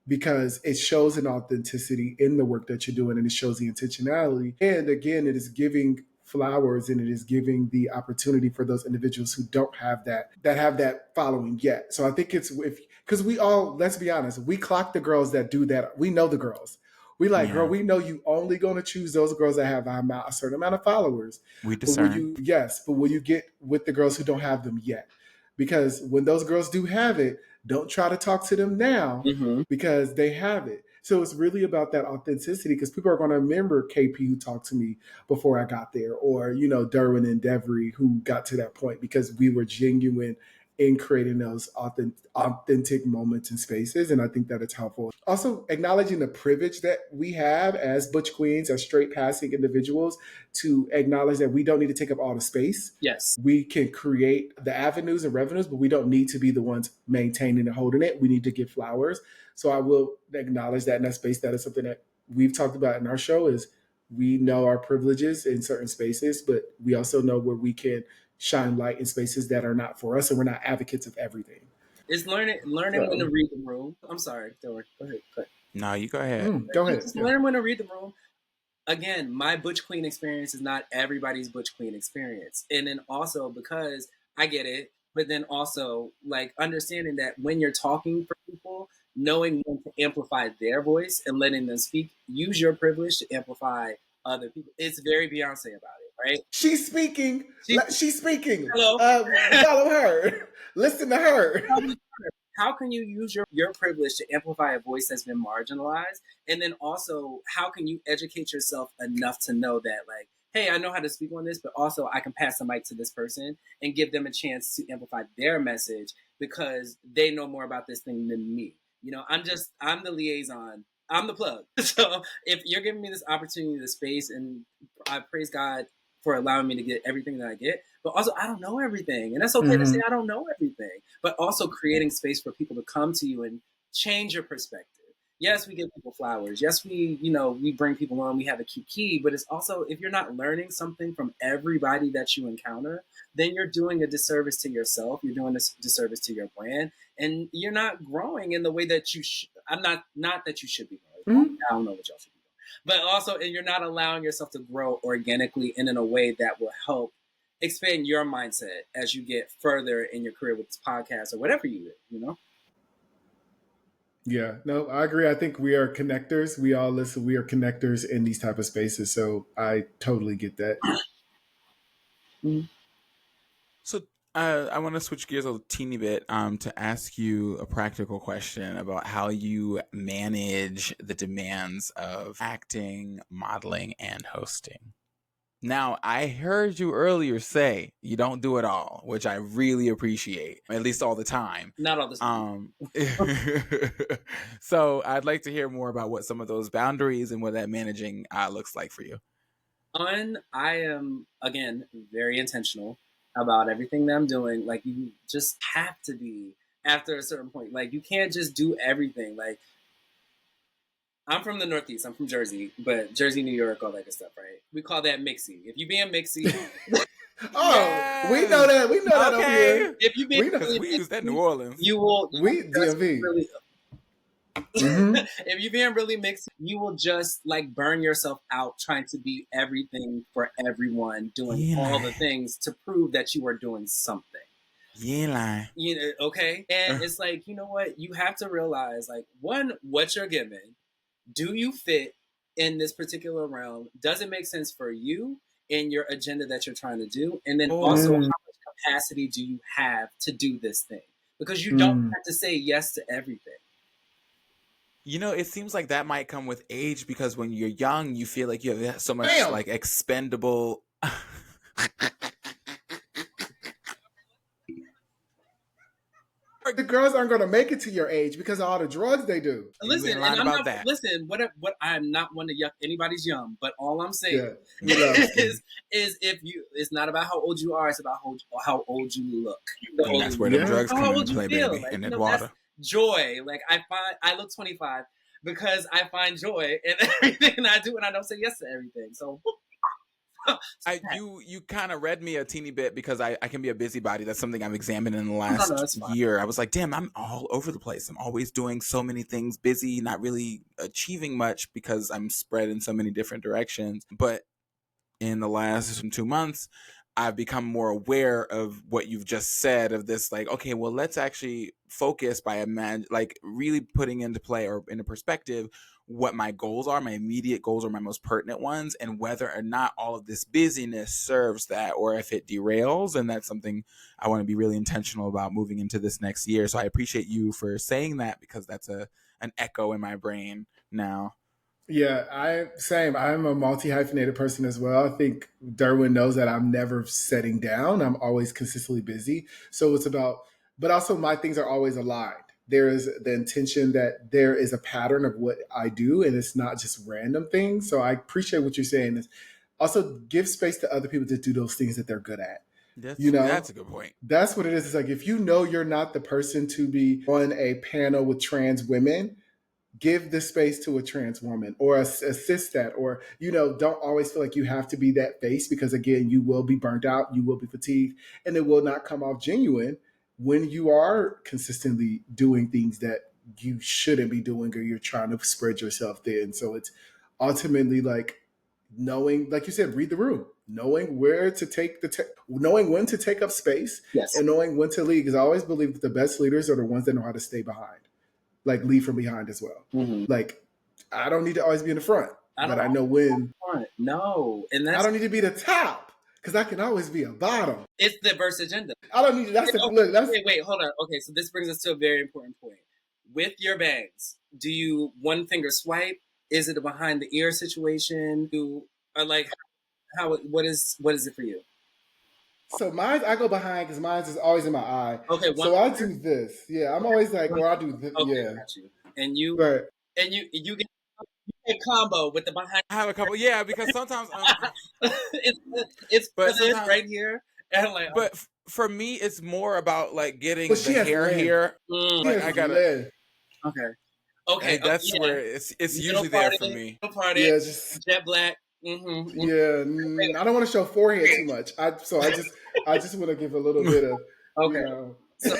because it shows an authenticity in the work that you're doing, and it shows the intentionality. And again, it is giving flowers, and it is giving the opportunity for those individuals who don't have that following yet. So I think because we all, let's be honest, we clock the girls that do that. We know the girls. We like, girl, we know you only going to choose those girls that have a certain amount of followers. We discern. But will you get with the girls who don't have them yet? Because when those girls do have it, don't try to talk to them now, because they have it. So it's really about that authenticity, because people are going to remember KP who talked to me before I got there, or, Derwin and Devery who got to that point because we were genuine in creating those authentic moments and spaces. And I think that it's helpful. Also, acknowledging the privilege that we have as butch queens, as straight passing individuals, to acknowledge that we don't need to take up all the space. Yes. We can create the avenues and revenues, but we don't need to be the ones maintaining and holding it. We need to give flowers. So I will acknowledge that in that space. That is something that we've talked about in our show, is we know our privileges in certain spaces, but we also know where we can shine light in spaces that are not for us, and we're not advocates of everything. It's learning when to read the room. I'm sorry, Derwin. Go ahead. No, you go ahead. Go ahead. Just learn when to read the room. Again, my butch queen experience is not everybody's butch queen experience. And then also, because I get it, but then also like understanding that when you're talking for people, knowing when to amplify their voice and letting them speak, use your privilege to amplify other people. It's very Beyonce about it, right? She's speaking. She, She's speaking. hello. Follow her. Listen to her. How can you use your privilege to amplify a voice that's been marginalized? And then also, how can you educate yourself enough to know that, like, hey, I know how to speak on this, but also I can pass the mic to this person and give them a chance to amplify their message because they know more about this thing than me. You know, I'm the liaison. I'm the plug. So if you're giving me this opportunity, this space, and I praise God for allowing me to get everything that I get, but also I don't know everything. And that's okay to say I don't know everything, but also creating space for people to come to you and change your perspective. Yes, we give people flowers. Yes, we bring people on, we have a kiki, but it's also, if you're not learning something from everybody that you encounter, then you're doing a disservice to yourself. You're doing a disservice to your brand, and you're not growing in the way that you should. I'm not that you should be growing. I don't know what y'all should be doing, but also, and you're not allowing yourself to grow organically and in a way that will help expand your mindset as you get further in your career with this podcast or whatever you do, you know? Yeah, no, I agree. I think we are connectors. We all listen. We are connectors in these type of spaces. So I totally get that. So I want to switch gears a teeny bit to ask you a practical question about how you manage the demands of acting, modeling, and hosting. Now, I heard you earlier say you don't do it all, which I really appreciate, at least all the time. Not all the time. So I'd like to hear more about what some of those boundaries and what that managing looks like for you. I am, again, very intentional about everything that I'm doing. Like, you just have to be after a certain point. Like, you can't just do everything. Like, I'm from the Northeast. I'm from Jersey, but Jersey, New York, all that good stuff, right? We call that mixy. If you being mixy, yes. We know that. We know that over here. If you being really we use that in New Orleans, you will. We DMV. Really, if you're being really mixed, you will just like burn yourself out trying to be everything for everyone, doing all the things to prove that you are doing something. Yeah. You know, okay? And it's like, you know what? You have to realize, like, one, what you're given. Do you fit in this particular realm? Does it make sense for you and your agenda that you're trying to do? And then also, how much capacity do you have to do this thing? Because you don't have to say yes to everything. You know, it seems like that might come with age because when you're young, you feel like you have so much like expendable. The girls aren't going to make it to your age because of all the drugs they do. Listen, and I'm not that. Listen, what I'm not one to yuck anybody's yum, but all I'm saying is if you, it's not about how old you are, it's about how old you look. And that's where the drugs come into play, baby, like, and the water. Joy. Like I look 25 because I find joy in everything I do, and I don't say yes to everything. So. You kind of read me a teeny bit because I can be a busybody. That's something I've examined in the last year. I was like, damn, I'm all over the place. I'm always doing so many things, busy, not really achieving much because I'm spread in so many different directions. But in the last 2 months, I've become more aware of what you've just said of this, like, okay, well, let's actually focus by like really putting into play or into perspective what my goals are, my immediate goals are my most pertinent ones, and whether or not all of this busyness serves that or if it derails. And that's something I want to be really intentional about moving into this next year. So I appreciate you for saying that because that's an echo in my brain now. Yeah, I'm a multi-hyphenated person as well. I think Derwin knows that I'm never setting down. I'm always consistently busy. So it's about, but also my things are always aligned. There is the intention that there is a pattern of what I do and it's not just random things. So I appreciate what you're saying. Is also give space to other people to do those things that they're good at. That's a good point. That's what it is. It's like, if you know you're not the person to be on a panel with trans women, give the space to a trans woman or assist that, or, don't always feel like you have to be that face because, again, you will be burnt out, you will be fatigued, and it will not come off genuine when you are consistently doing things that you shouldn't be doing or you're trying to spread yourself thin. So it's ultimately like knowing, like you said, read the room. knowing where to take knowing when to take up space, Yes. and knowing when to lead. Because I always believe that the best leaders are the ones that know how to stay behind, like lead from behind as well. Mm-hmm. Like I don't need to always be in the front, but I know when. No, and that's I don't need to be the top because I can always be a bottom. it's the verse agenda. I don't need to. That's look. That's wait, hold on. Okay, so this brings us to a very important point. With your bangs, do you one finger swipe? Is it a behind the ear situation? Do or like how? What is it for you? so mine. I go behind because mine is always in my eye. Okay, So I do this. Yeah, I'm always like, or I do this. Okay, Yeah, got you. And you right. and you get a combo with the behind. I have a couple, yeah, because sometimes, it's but this sometimes, right here, and like, but for me, it's more about like getting But the she has hair lead. here. Like Yes, I gotta. lead. okay, That's yeah. where it's Middle usually there party, for me. middle party, Yeah, just jet black. Mm-hmm. yeah. I don't want to show forehead too much. I just want to give a little bit of Okay. you know. So,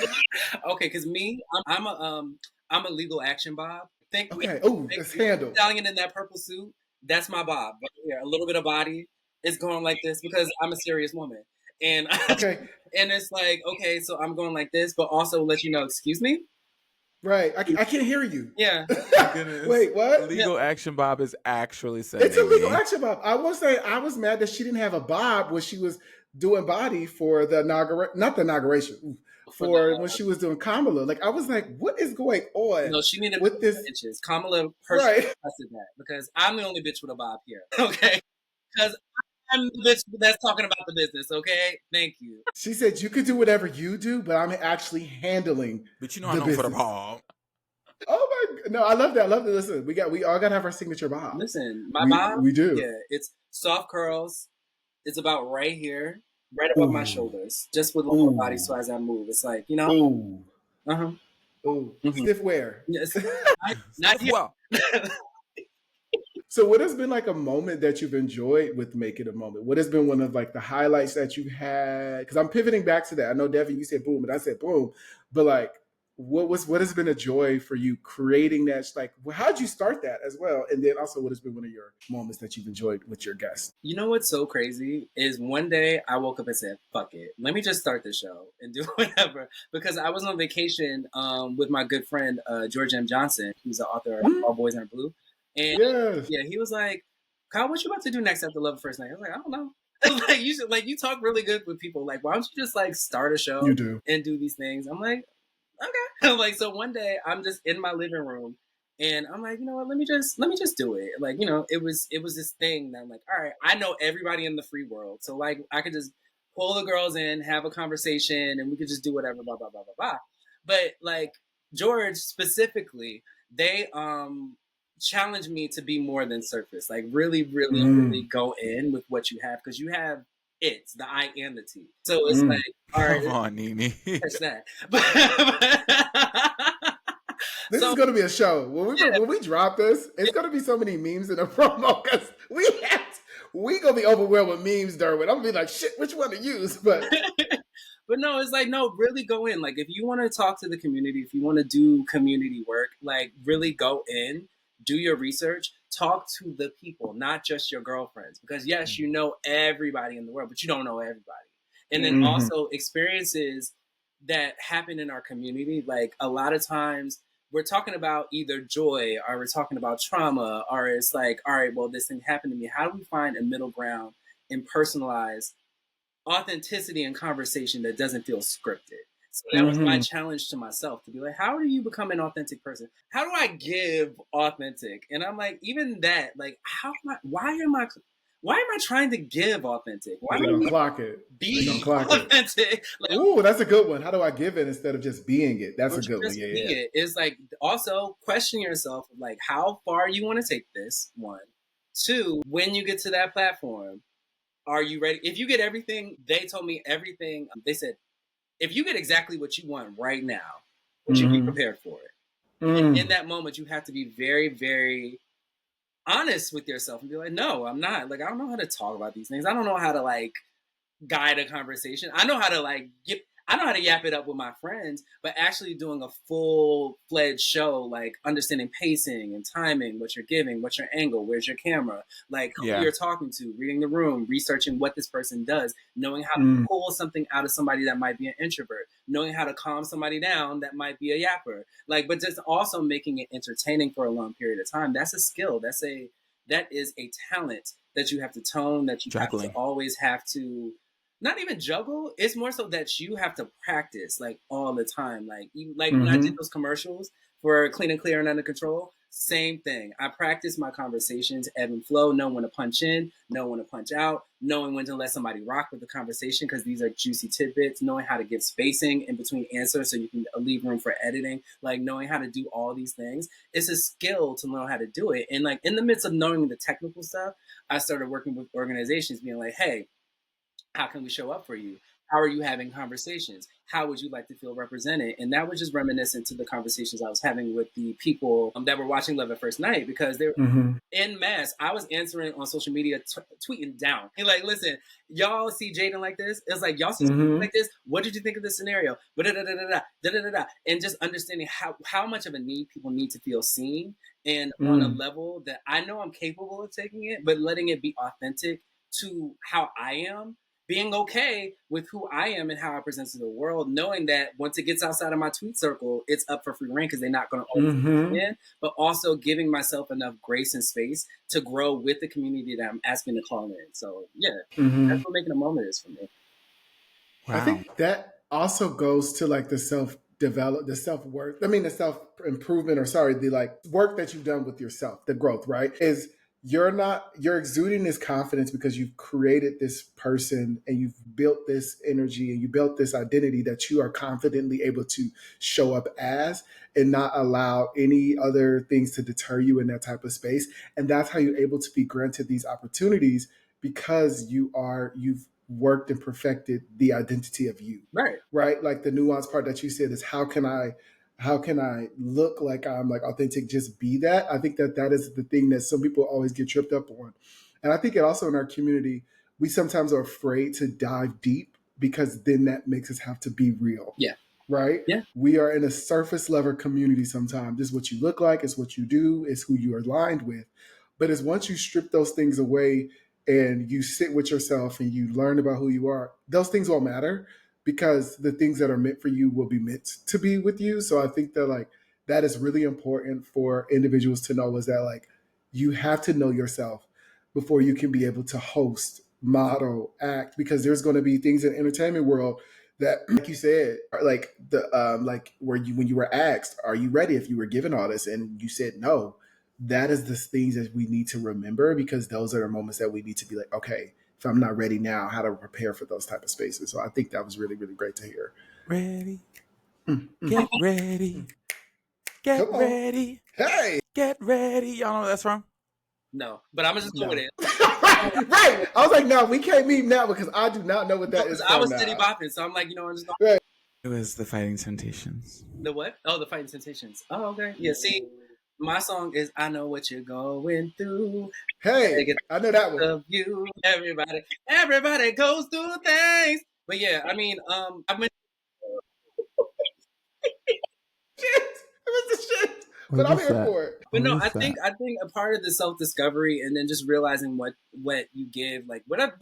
okay, because me, I'm a legal action Bob. Think Okay. Oh, it's handled. stallion in that purple suit. That's my Bob. Right here, a little bit of body. It's going like this because I'm a serious woman, and Okay. and it's like okay, so I'm going like this, but also let you know, excuse me. Right. I can't hear you. Yeah. Wait, what? Legal action Bob is actually sending It's a legal me. action bob. I will say I was mad that she didn't have a bob when she was doing body for the inauguration, for when she was doing Kamala. Like I was like, what is going on? No, she needed with this inches. Kamala personally right? requested that because I'm the only bitch with a Bob here. Okay, because I'm the bitch that's talking about the business. Okay, thank you. She said you could do whatever you do, but I'm actually handling. But you know, I know for the Bob. Oh my! No, I love that. I love that. Listen, we all gotta have our signature bob. Listen, my Bob, we do. Yeah, it's soft curls. It's about right here, right above my shoulders, just with a little body sway as I move. It's like you know. Ooh. Uh-huh. Ooh. Stiff wear. Yes. Not yet. Well, So what has been like a moment that you've enjoyed with Make It a Moment? What has been one of like the highlights that you had? Because I'm pivoting back to that. I know Devin, you said boom, and I said boom. But like what has been a joy for you creating that? Like how'd you start that as well? And then also what has been one of your moments that you've enjoyed with your guests? You know what's so crazy is one day I woke up and said, fuck it. Let me just start the show and do whatever. Because I was on vacation with my good friend, George M. Johnson, who's the author of All Boys Are Blue. And yeah, he was like, Kyle, what you about to do next after Love at First Night? I was like, I don't know. Like you should, like you talk really good with people. Like, why don't you just like start a show and do these things? I'm like, okay. Like so one day I'm just in my living room and I'm like, you know what, let me just do it. Like, you know, it was this thing that I'm like, all right, I know everybody in the free world. So like I could just pull the girls in, have a conversation, and we could just do whatever, blah, blah, blah, blah, blah. But like George specifically, they challenged me to be more than surface. Like really, really, really go in with what you have because you have it's the I and the T. So it's like, all right, come on, Nene. catch that. This is gonna be a show. When we drop this, it's gonna be so many memes in the promo because we gonna be overwhelmed with memes, Derwin. I'm gonna be like, shit, which one to use? But but no, it's like no, really go in. Like if you want to talk to the community, if you want to do community work, like really go in, do your research, talk to the people, not just your girlfriends. Because yes, you know everybody in the world, but you don't know everybody. And then also experiences that happen in our community. Like a lot of times we're talking about either joy or we're talking about trauma, or it's like, all right, well, this thing happened to me. How do we find a middle ground and personalize authenticity in conversation that doesn't feel scripted? So that was my challenge to myself to be like, how do you become an authentic person? How do I give authentic? And I'm like, even that, like, why am I trying to give authentic? Why do you clock it? Be authentic? Like, ooh, that's a good one. How do I give it instead of just being it? That's a good one. Yeah. It's like also question yourself, like how far you want to take this. 1, 2, when you get to that platform, are you ready? If you get everything, they told me everything. They said, if you get exactly what you want right now, would you be prepared for it? And in that moment, you have to be very, very honest with yourself and be like, no, I'm not. Like, I don't know how to talk about these things. I don't know how to like guide a conversation. I know how to like I know how to yap it up with my friends, but actually doing a full-fledged show, like understanding pacing and timing, what you're giving, what's your angle, where's your camera, like who Yeah. you're talking to, reading the room, researching what this person does, knowing how to Mm. pull something out of somebody that might be an introvert, knowing how to calm somebody down that might be a yapper. Like, but just also making it entertaining for a long period of time. That's a skill. That is a talent that you have to tone, that you have to Juggling. always have to not even juggle. It's more so that you have to practice like all the time. Like when I did those commercials for Clean and Clear and Under Control, same thing. I practice my conversations, ebb and flow, know when to punch in, know when to punch out, knowing when to let somebody rock with the conversation because these are juicy tidbits, knowing how to give spacing in between answers so you can leave room for editing, like knowing how to do all these things. It's a skill to know how to do it. And like in the midst of knowing the technical stuff, I started working with organizations being like, hey, how can we show up for you? How are you having conversations? How would you like to feel represented? And that was just reminiscent to the conversations I was having with the people that were watching Love at First Night because they're en masse. I was answering on social media, tweeting down. And like, listen, y'all see Jaden like this? It's like, y'all see Jaden like this? What did you think of this scenario? And just understanding how much of a need people need to feel seen and on a level that I know I'm capable of taking it, but letting it be authentic to how I am, being okay with who I am and how I present to the world, knowing that once it gets outside of my tweet circle, it's up for free reign because they're not going to always come in, but also giving myself enough grace and space to grow with the community that I'm asking to call in. So yeah, that's what making a moment is for me. Wow. I think that also goes to like the self-worth. The self-improvement, the like work that you've done with yourself, the growth, right? Is you're exuding this confidence because you've created this person and you've built this energy and you built this identity that you are confidently able to show up as and not allow any other things to deter you in that type of space. And that's how you're able to be granted these opportunities because you've worked and perfected the identity of you. Right. Like the nuance part that you said is how can I look like I'm like authentic, just be that. I think that is the thing that some people always get tripped up on. And I think it also in our community, we sometimes are afraid to dive deep because then that makes us have to be real. Yeah. Right? Yeah. We are in a surface level community sometimes. This is what you look like, it's what you do, it's who you are aligned with. But it's once you strip those things away and you sit with yourself and you learn about who you are, those things won't matter because the things that are meant for you will be meant to be with you. So I think that like that is really important for individuals to know is that like you have to know yourself before you can be able to host, model, act, because there's going to be things in the entertainment world that, like you said, like when you were asked, are you ready if you were given all this and you said no, that is the things that we need to remember because those are the moments that we need to be like, okay, if I'm not ready now, how to prepare for those type of spaces. So I think that was really, really great to hear. Ready. Get ready. Get ready. Hey. Get ready. Y'all know what that's from? No, but I'm going to just go with it. Right. I was like, no, we can't meet now because I do not know what that is. I was city bopping, so I'm like, I'm just going right. It was the Fighting Temptations. The what? Oh, the Fighting Temptations. Oh, okay. Yeah, see, my song is I Know What You're Going Through. Hey, I know that one. Of you, everybody goes through things. But yeah, I mean, I've been shit. But I'm here for it. But no, I think a part of the self-discovery and then just realizing what you give, like whatever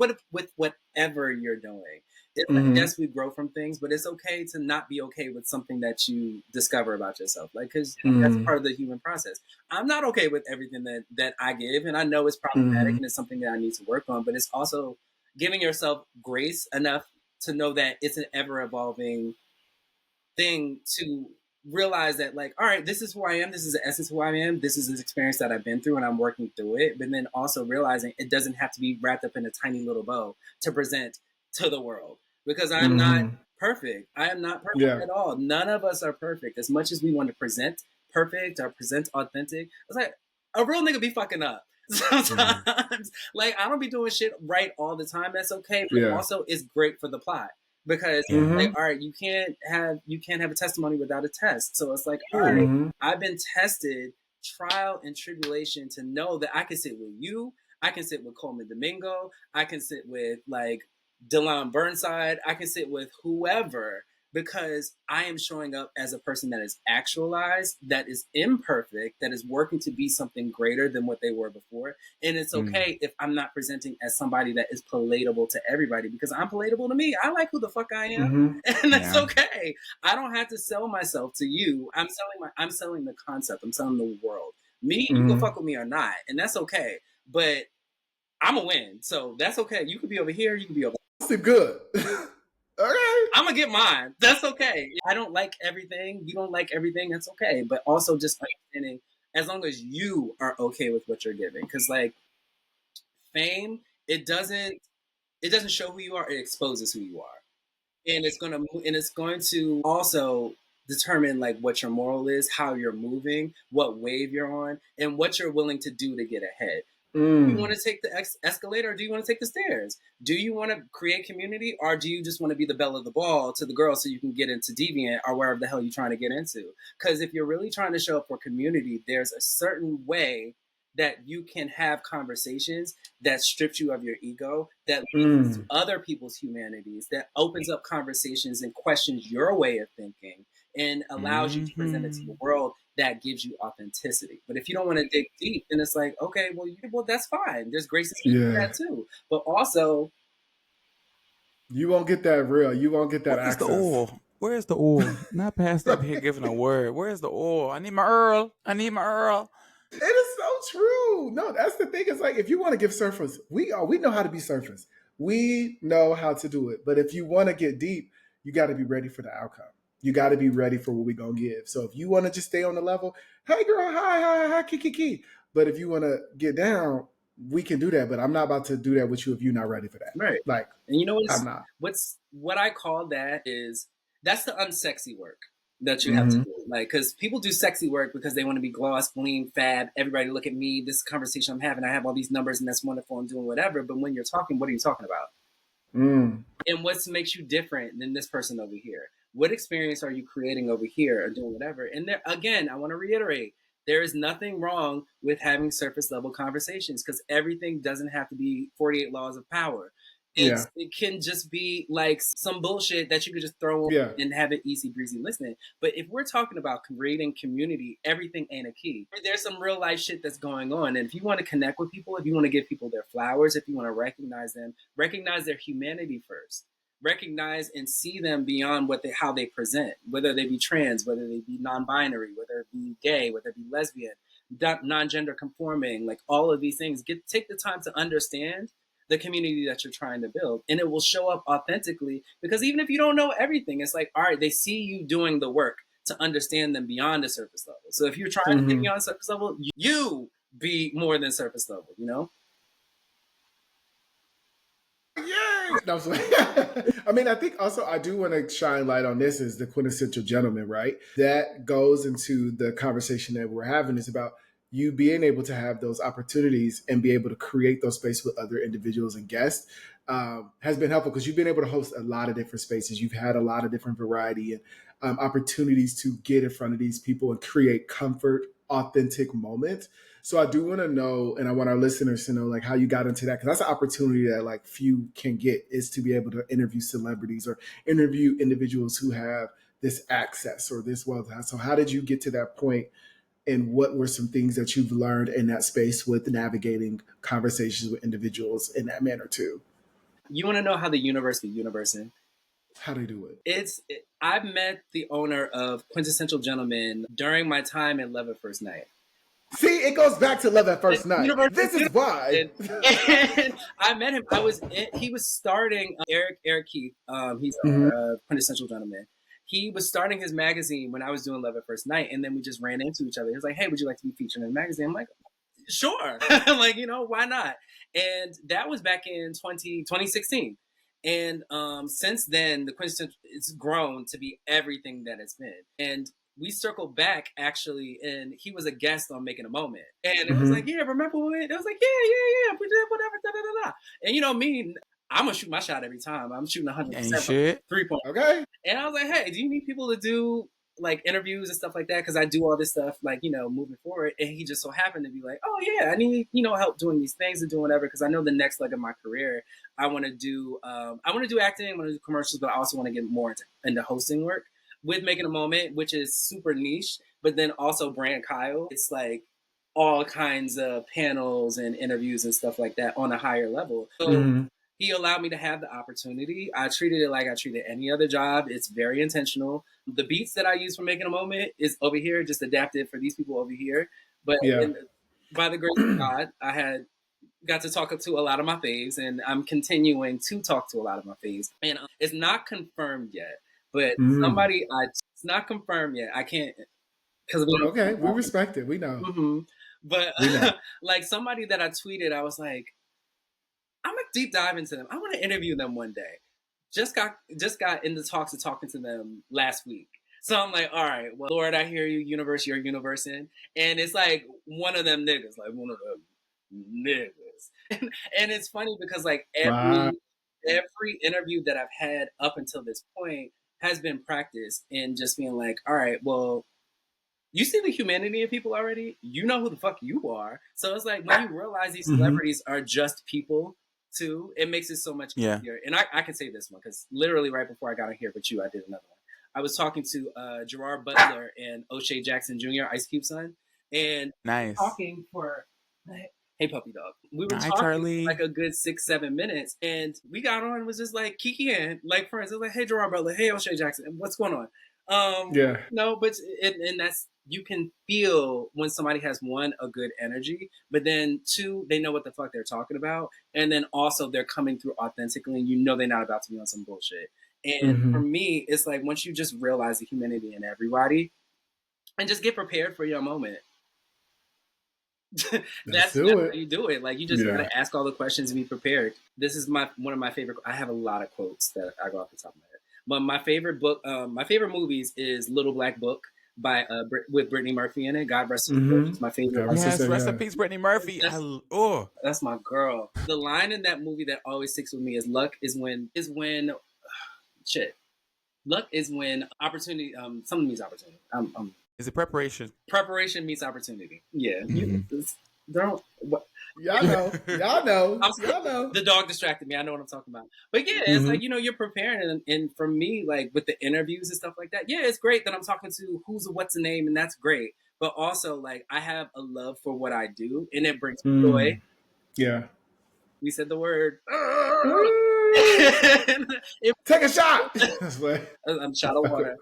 you're doing. It's like, yes, we grow from things, but it's okay to not be okay with something that you discover about yourself. Like, because that's part of the human process. I'm not okay with everything that I give, and I know it's problematic and it's something that I need to work on, but it's also giving yourself grace enough to know that it's an ever-evolving thing to realize that, like, all right, this is who I am. This is the essence of who I am. This is this experience that I've been through and I'm working through it. But then also realizing it doesn't have to be wrapped up in a tiny little bow to present to the world because I'm not perfect. I am not perfect at all. None of us are perfect. As much as we want to present perfect or present authentic, it's like a real nigga be fucking up. Sometimes, like, I don't be doing shit right all the time. That's okay. But also it's great for the plot. Because like, all right, you can't have a testimony without a test. So it's like, all right, I've been tested, trial and tribulation to know that I can sit with you, I can sit with Coleman Domingo, I can sit with like Delon Burnside, I can sit with whoever because I am showing up as a person that is actualized, that is imperfect, that is working to be something greater than what they were before. And it's okay if I'm not presenting as somebody that is palatable to everybody, because I'm palatable to me. I like who the fuck I am. And that's okay. I don't have to sell myself to you. I'm selling the concept. I'm selling the world. Me, you can fuck with me or not, and that's okay. But I'm a win, so that's okay. You could be over here, you could be over there. That's good. Okay. I'm gonna get mine. That's okay. I don't like everything. You don't like everything. That's okay. But also just understanding, as long as you are okay with what you're giving, because like fame, it doesn't show who you are. It exposes who you are, and it's going to also determine like what your moral is, how you're moving, what wave you're on, and what you're willing to do to get ahead. Do you want to take the escalator, or do you want to take the stairs? Do you want to create community, or do you just want to be the belle of the ball to the girls so you can get into deviant or wherever the hell you're trying to get into? Because if you're really trying to show up for community, there's a certain way that you can have conversations that strips you of your ego, that leads to other people's humanities, that opens up conversations and questions your way of thinking and allows you to present it to the world, that gives you authenticity. But if you don't want to dig deep, then it's like, okay, well, that's fine. There's grace in that too. But also, you won't get that real. You won't get that access. The oil? Where's the oil? Not past up here giving a word. Where's the oil? I need my Earl. It is so true. No, that's the thing. It's like, if you want to give surface, we know how to be surface. We know how to do it. But if you want to get deep, you got to be ready for the outcome. You got to be ready for what we're going to give. So if you want to just stay on the level, hey girl, hi, kiki. But if you want to get down, we can do that. But I'm not about to do that with you if you're not ready for that. Right. Like, and you know what? I'm not. What I call that is, that's the unsexy work that you have to do. Like, because people do sexy work because they want to be gloss, gleam, fab. Everybody look at me. This conversation I'm having, I have all these numbers and that's wonderful. I'm doing whatever. But when you're talking, what are you talking about? And what makes you different than this person over here? What experience are you creating over here or doing whatever? And there, again, I want to reiterate, there is nothing wrong with having surface level conversations, because everything doesn't have to be 48 laws of power. It can just be like some bullshit that you could just throw on and have it easy breezy listening. But if we're talking about creating community, everything ain't a key. There's some real life shit that's going on. And if you want to connect with people, if you want to give people their flowers, if you want to recognize them, recognize their humanity first. Recognize and see them beyond how they present, whether they be trans, whether they be non-binary, whether it be gay, whether it be lesbian, non-gender conforming, like all of these things. Take the time to understand the community that you're trying to build, and it will show up authentically. Because even if you don't know everything, it's like, all right, they see you doing the work to understand them beyond the surface level. So if you're trying to get beyond surface level, you be more than surface level, you know? Yay! No, I mean, I think also I do want to shine light on this as the quintessential gentleman, right? That goes into the conversation that we're having, is about you being able to have those opportunities and be able to create those spaces with other individuals and guests has been helpful, because you've been able to host a lot of different spaces. You've had a lot of different variety and opportunities to get in front of these people and create comfort, authentic moments. So I do want to know, and I want our listeners to know, like, how you got into that, because that's an opportunity that like few can get, is to be able to interview celebrities or interview individuals who have this access or this wealth. So how did you get to that point, and what were some things that you've learned in that space with navigating conversations with individuals in that manner too? You want to know how the universe be universing? How do you do it? I've met the owner of Quintessential Gentleman during my time at Love at First Night. See, it goes back to Love at First Night. This is why. And I met him. He was starting Eric Keith. He's the owner of Quintessential Gentleman. He was starting his magazine when I was doing Love at First Night, and then we just ran into each other. He was like, "Hey, would you like to be featured in the magazine?" I'm like, "Sure." I'm like, why not? And that was back in 2016. And since then, the Quintessential, it's grown to be everything that it's been. And we circled back actually, and he was a guest on Making a Moment. And it was like, yeah, remember when it was like, yeah, we did whatever, da da da da. And me, I'm gonna shoot my shot every time. I'm shooting 100% 3 point. Okay. And I was like, hey, do you need people to do like interviews and stuff like that because I do all this stuff like moving forward, and he just so happened to be like, oh yeah, I need help doing these things and doing whatever because I know the next leg of my career I want to do acting, I want to do commercials, but I also want to get more into hosting work with Making a Moment, which is super niche, but then also Brand Kyle. It's like all kinds of panels and interviews and stuff like that on a higher level. So he allowed me to have the opportunity. I treated it like I treated any other job. It's very intentional. The beats that I use for Making a Moment is over here, just adapted for these people over here. But by the grace of God, I got to talk to a lot of my faves, and I'm continuing to talk to a lot of my faves. And it's not confirmed yet, but it's not confirmed yet. I can't, because we respect it. We know. But like somebody that I tweeted, I was like, I'm gonna deep dive into them. I want to interview them one day. Just got in the talks of talking to them last week. So I'm like, all right, well, Lord, I hear you, universe, you're universing. And it's like one of them niggas, like one of them niggas. And it's funny because like every interview that I've had up until this point has been practiced in just being like, all right, well, you see the humanity of people already. You know who the fuck you are. So it's like when you realize these celebrities are just people too, it makes it so much easier. And I can say this one because literally right before I got in here with you, I did another one. I was talking to Gerard Butler and O'Shea Jackson Jr., Ice Cube's son, and talking for hey puppy dog. We were talking for like a good 6-7 minutes, and we got on and was just like kiki and like friends. It was like, hey Gerard Butler, hey O'Shea Jackson, what's going on? No, but and that's, you can feel when somebody has one, a good energy, but then two, they know what the fuck they're talking about, and then also they're coming through authentically, and they're not about to be on some bullshit. And for me, it's like once you just realize the humanity in everybody, and just get prepared for your moment. That's how you do it. Like you just gotta ask all the questions and be prepared. This is one of my favorite. I have a lot of quotes that I go off the top of my head. But my favorite book, my favorite movies is Little Black Book by with Brittany Murphy in it. God rest her soul. She's my favorite. Yes, rest in peace, Brittany Murphy. That's my girl. The line in that movie that always sticks with me is luck is when luck is when opportunity something meets opportunity. Is it preparation? Preparation meets opportunity. Yeah. Y'all know. The dog distracted me. I know what I'm talking about. But yeah, it's like, you're preparing. And for me, like with the interviews and stuff like that, yeah, it's great that I'm talking to who's a what's the name, and that's great. But also, like, I have a love for what I do, and it brings me joy. Yeah. We said the word. Take a shot. I'm shot of water.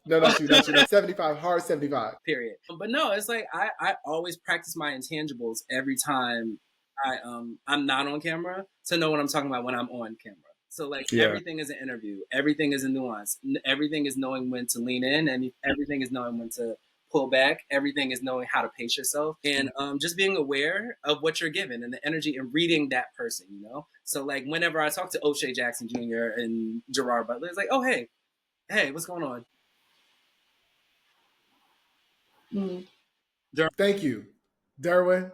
No, not you. 75, hard 75. Period. But no, it's like I always practice my intangibles every time I'm not on camera to know what I'm talking about when I'm on camera. So like everything is an interview, everything is a nuance, everything is knowing when to lean in, and everything is knowing when to pull back. Everything is knowing how to pace yourself, and just being aware of what you're given and the energy and reading that person. So like whenever I talk to O'Shea Jackson Jr. and Gerard Butler, it's like, oh hey, what's going on? Thank you, Derwin.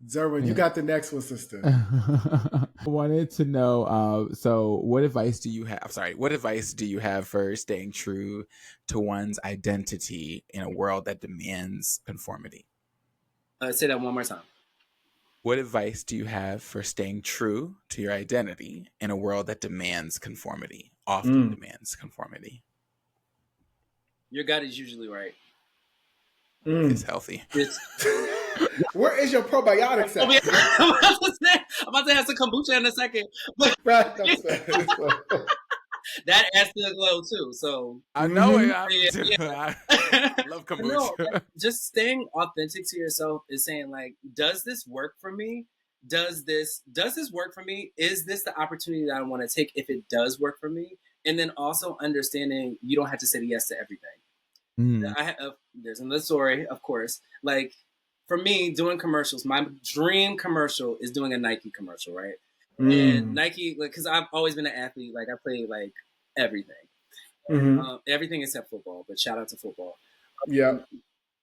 You got the next one, sister. I wanted to know, so what advice do you have for staying true to one's identity in a world that demands conformity? Say that one more time. What advice do you have for staying true to your identity in a world that demands conformity, often demands conformity? Your gut is usually right. It's healthy. Where is your probiotics at? I'm about to have some kombucha in a second. That adds to the glow too. So I know it. I love kombucha. No, just staying authentic to yourself is saying like, does this work for me? Does this work for me? Is this the opportunity that I want to take if it does work for me? And then also understanding you don't have to say yes to everything. There's another story, of course. Like for me, doing commercials, my dream commercial is doing a Nike commercial, right? And Nike, like, because I've always been an athlete. Like I play like everything, everything except football. But shout out to football. Yeah.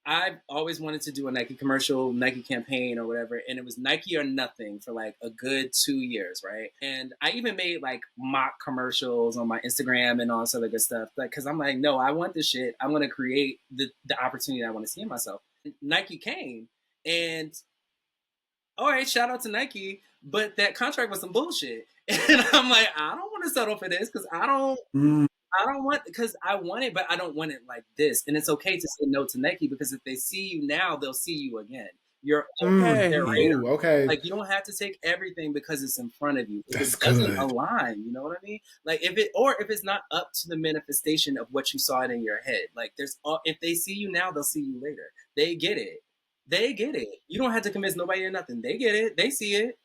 I've always wanted to do a Nike commercial, Nike campaign or whatever, and it was Nike or nothing for like a good 2 years, right? And I even made like mock commercials on my Instagram and all this other good stuff, like because I'm like, no, I want this shit. I want to create the opportunity I want to see in myself. Nike came, and all right, shout out to Nike, but that contract was some bullshit, and I'm like, I don't want to settle for this because I don't want because I want it, but I don't want it like this. And it's okay to say no to Nike because if they see you now, they'll see you again. You're Okay. their radar. Ooh, okay. Like you don't have to take everything because it's in front of you. If That's it doesn't good. align, you know what I mean? Like if it's not up to the manifestation of what you saw it in your head. Like if they see you now, they'll see you later. They get it. They get it. You don't have to convince nobody or nothing. They get it. They see it.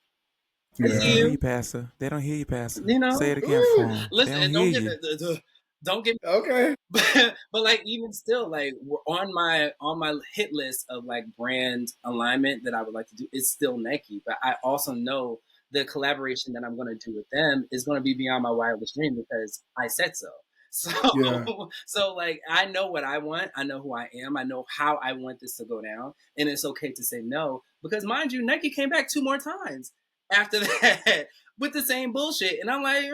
They They don't see hear you. you, Pastor. They don't hear you, Pastor. You know. Say it again for them. Listen, they and don't hear you. don't get Okay. but like even still like we're on my hit list of like brand alignment that I would like to do is still Nike, but I also know the collaboration that I'm going to do with them is going to be beyond my wildest dream because I said so. So Yeah. so like I know what I want, I know who I am, I know how I want this to go down, and it's okay to say no because mind you, Nike came back 2 more times after that with the same bullshit, and I'm like,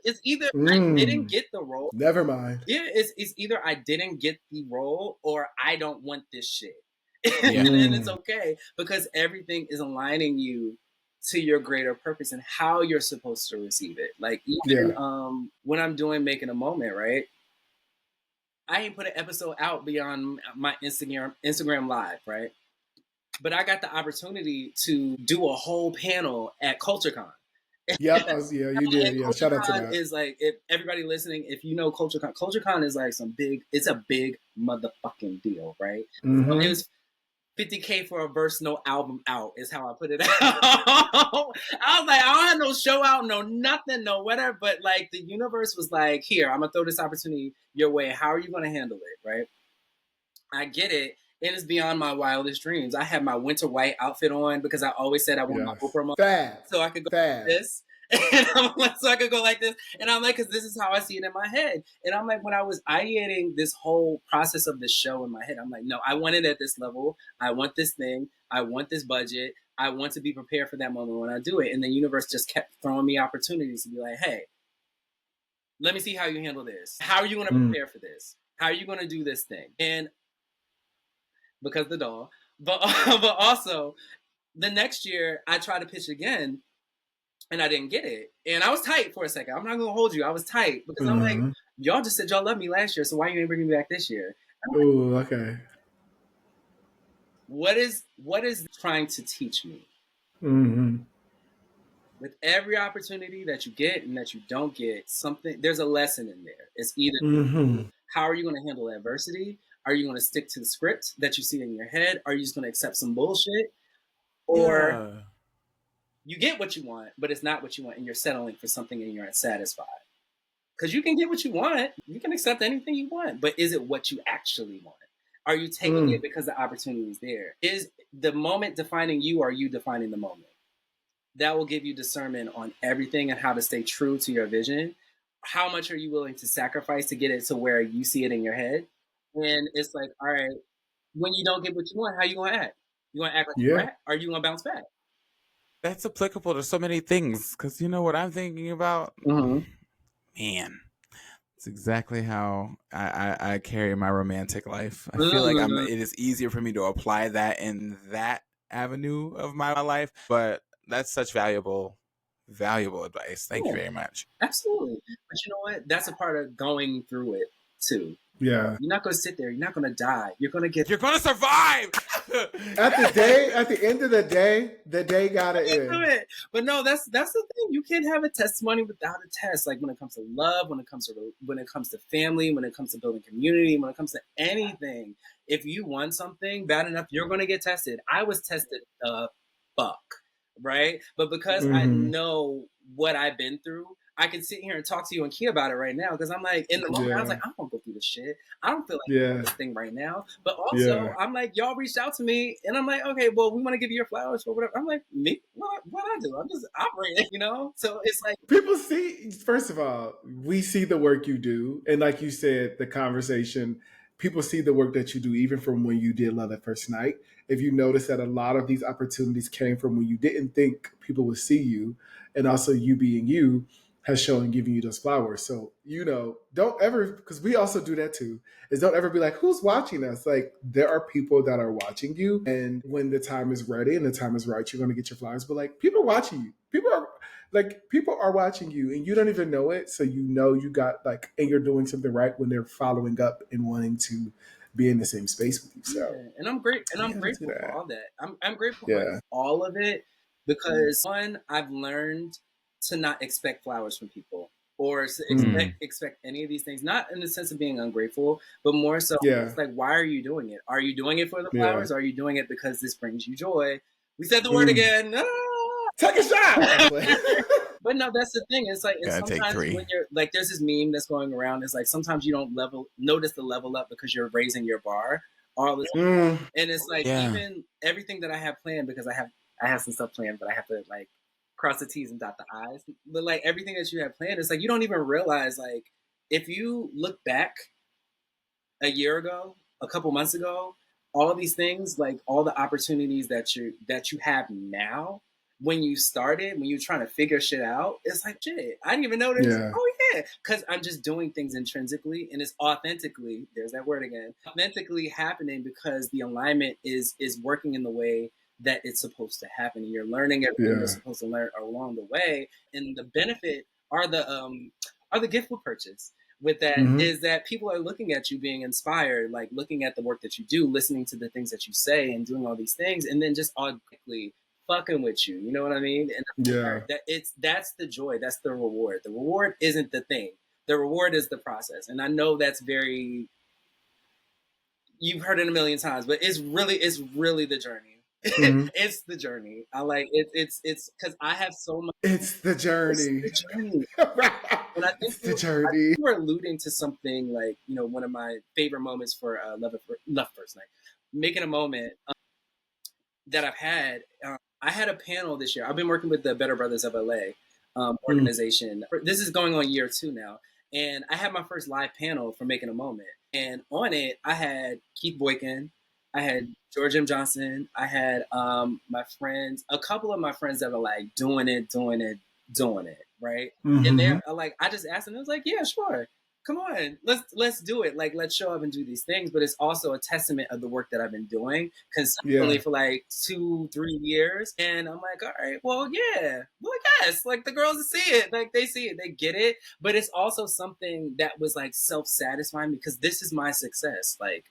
it's either I didn't get the role. Never mind. Yeah, it's either I didn't get the role or I don't want this shit. Yeah. And it's okay because everything is aligning you to your greater purpose and how you're supposed to receive it. Like even when I'm doing Making a Moment, right? I ain't put an episode out beyond my Instagram live, right? But I got the opportunity to do a whole panel at CultureCon. Yep. You did. Yeah. Shout out to CultureCon that. is like, if everybody listening, if you know CultureCon is like it's a big motherfucking deal, right? Mm-hmm. So it was $50K for a verse, no album out is how I put it out. I was like, I don't have no show out, no nothing, no whatever. But like the universe was like, here, I'm gonna throw this opportunity your way. How are you gonna handle it, right? I get it. And it's beyond my wildest dreams. I had my winter white outfit on because I always said I want my Oprah moment. Fab. So I could go like this. And I'm like, so I could go like this. And I'm like, because this is how I see it in my head. And I'm like, when I was ideating this whole process of this show in my head, I'm like, no, I want it at this level. I want this thing. I want this budget. I want to be prepared for that moment when I do it. And the universe just kept throwing me opportunities to be like, hey, let me see how you handle this. How are you going to prepare for this? How are you going to do this thing? And because the doll, but also the next year I tried to pitch again and I didn't get it. And I was tight for a second. I'm not going to hold you. I was tight because I'm like, y'all just said y'all loved me last year. So why you ain't bringing me back this year? Oh, okay. What is trying to teach me? Mm-hmm. With every opportunity that you get and that you don't get, there's a lesson in there. It's either how are you going to handle adversity? Are you going to stick to the script that you see in your head? Are you just going to accept some bullshit? Or you get what you want, but it's not what you want, and you're settling for something and you're unsatisfied. Because you can get what you want. You can accept anything you want, but is it what you actually want? Are you taking it because the opportunity is there? Is the moment defining you, or are you defining the moment? That will give you discernment on everything and how to stay true to your vision. How much are you willing to sacrifice to get it to where you see it in your head? And it's like, all right, when you don't get what you want, how you going to act? You going to act like a rat, or are you going to bounce back? That's applicable to so many things, because you know what I'm thinking about? Man, it's exactly how I carry my romantic life. I feel like it is easier for me to apply that in that avenue of my life, but that's such valuable advice. Thank you very much. Absolutely. But you know what? That's a part of going through it too. Yeah. You're not going to sit there. You're not going to die. You're going to At survive. the end of the day, the day gotta end. But no, that's the thing. You can't have a testimony without a test. Like when it comes to love, when it comes to family, when it comes to building community, when it comes to anything. If you want something bad enough, you're going to get tested. I was tested the fuck, right? But because I know what I've been through, I can sit here and talk to you and Kia about it right now because I'm like, in the moment, I was like, I don't go through this shit. I don't feel like doing this thing right now. But also, I'm like, y'all reached out to me, and I'm like, okay, well, we want to give you your flowers or whatever. I'm like, me? What I do? I'm just operating, you know? So it's like, people see, first of all, we see the work you do. And like you said, the conversation people see the work that you do, even from when you did Love at First Night. If you notice that a lot of these opportunities came from when you didn't think people would see you, and also you being you has shown giving you those flowers. So, don't ever, because we also do that too, is don't ever be like, who's watching us? Like, there are people that are watching you. And when the time is ready and the time is right, you're going to get your flowers. But like, people are watching you. People are watching you and you don't even know it. So, you got like, and you're doing something right when they're following up and wanting to be in the same space with you. So, and I'm great, and I'm grateful for all that. I'm grateful for all of it because one, I've learned to not expect flowers from people or expect any of these things. Not in the sense of being ungrateful, but more so, it's like, why are you doing it? Are you doing it for the flowers? Or are you doing it because this brings you joy? We said the word again. Take a shot. But no, that's the thing. It's like, sometimes when you're like, there's this meme that's going around. It's like, sometimes you don't notice the level up because you're raising your bar all the time. And it's like, even everything that I have planned, because I have some stuff planned, but I have to like cross the T's and dot the I's. But like everything that you have planned, it's like, you don't even realize, like, if you look back a year ago, a couple months ago, all of these things, like all the opportunities that you have now, when you started, when you're trying to figure shit out, it's like, shit, I didn't even know this. Yeah. Oh yeah, because I'm just doing things intrinsically, and it's authentically. There's that word again. Authentically happening because the alignment is working in the way that it's supposed to happen. And you're learning everything you're supposed to learn along the way, and the benefit are the gift with purchase. With that is that people are looking at you being inspired, like looking at the work that you do, listening to the things that you say, and doing all these things, and then just automatically fucking with you. You know what I mean? And that's the joy. That's the reward. The reward isn't the thing. The reward is the process. And I know that's you've heard it a million times, but it's really the journey. It's the journey. I like it's because I have so much. It's the journey. It's the journey. And I think the journey. You were alluding to something like, one of my favorite moments for Love First Night, making a moment that I've had. I had a panel this year. I've been working with the Better Brothers of LA organization. This is going on year 2 now. And I had my first live panel for Making a Moment. And on it, I had Keith Boykin, I had George M. Johnson, I had my friends, a couple of my friends that were like doing it, right? And they're like, I just asked them, I was like, yeah, sure. Come on, let's do it. Like, let's show up and do these things. But it's also a testament of the work that I've been doing consistently for like 2-3 years. And I'm like, all right, well, yes, like the girls see it, like they see it, they get it. But it's also something that was like self-satisfying because this is my success. Like,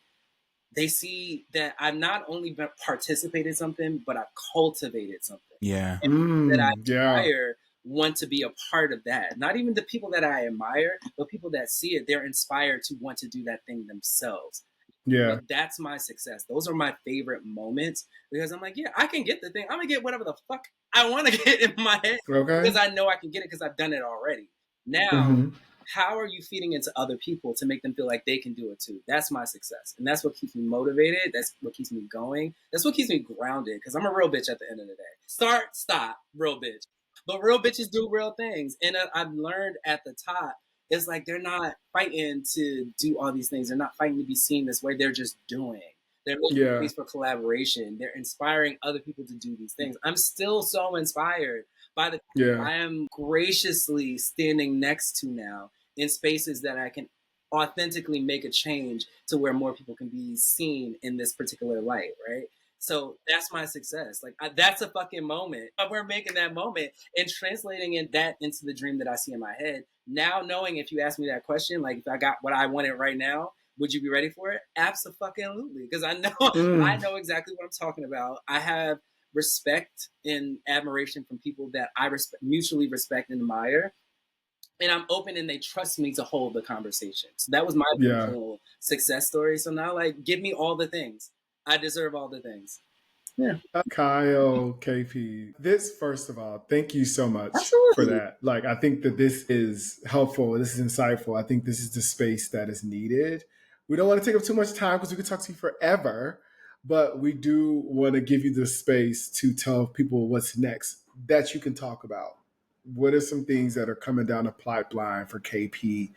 they see that I've not only participated in something, but I've cultivated something. Yeah. And that I admire want to be a part of that. Not even the people that I admire, but people that see it, they're inspired to want to do that thing themselves. Yeah. But that's my success. Those are my favorite moments because I'm like, yeah, I can get the thing. I'm going to get whatever the fuck I want to get in my head because I know I can get it because I've done it already. Now, how are you feeding into other people to make them feel like they can do it too? That's my success. And that's what keeps me motivated. That's what keeps me going. That's what keeps me grounded because I'm a real bitch at the end of the day. Stop, real bitch. But real bitches do real things. And I've learned at the top, it's like they're not fighting to do all these things. They're not fighting to be seen this way. They're just doing. They're making space for collaboration. They're inspiring other people to do these things. I'm still so inspired by the people I am graciously standing next to now in spaces that I can authentically make a change to where more people can be seen in this particular light, right? So that's my success. Like that's a fucking moment. We're making that moment and translating that into the dream that I see in my head. Now knowing if you ask me that question, like if I got what I wanted right now, would you be ready for it? Absolutely. Because I know exactly what I'm talking about. I have respect and admiration from people that I mutually respect and admire. And I'm open and they trust me to hold the conversation. So that was my personal success story. So now like give me all the things. I deserve all the things. Yeah. Kyle, KP, first of all, thank you so much for that. Like, I think that this is helpful. This is insightful. I think this is the space that is needed. We don't want to take up too much time because we could talk to you forever, but we do want to give you the space to tell people what's next that you can talk about. What are some things that are coming down the pipeline for KP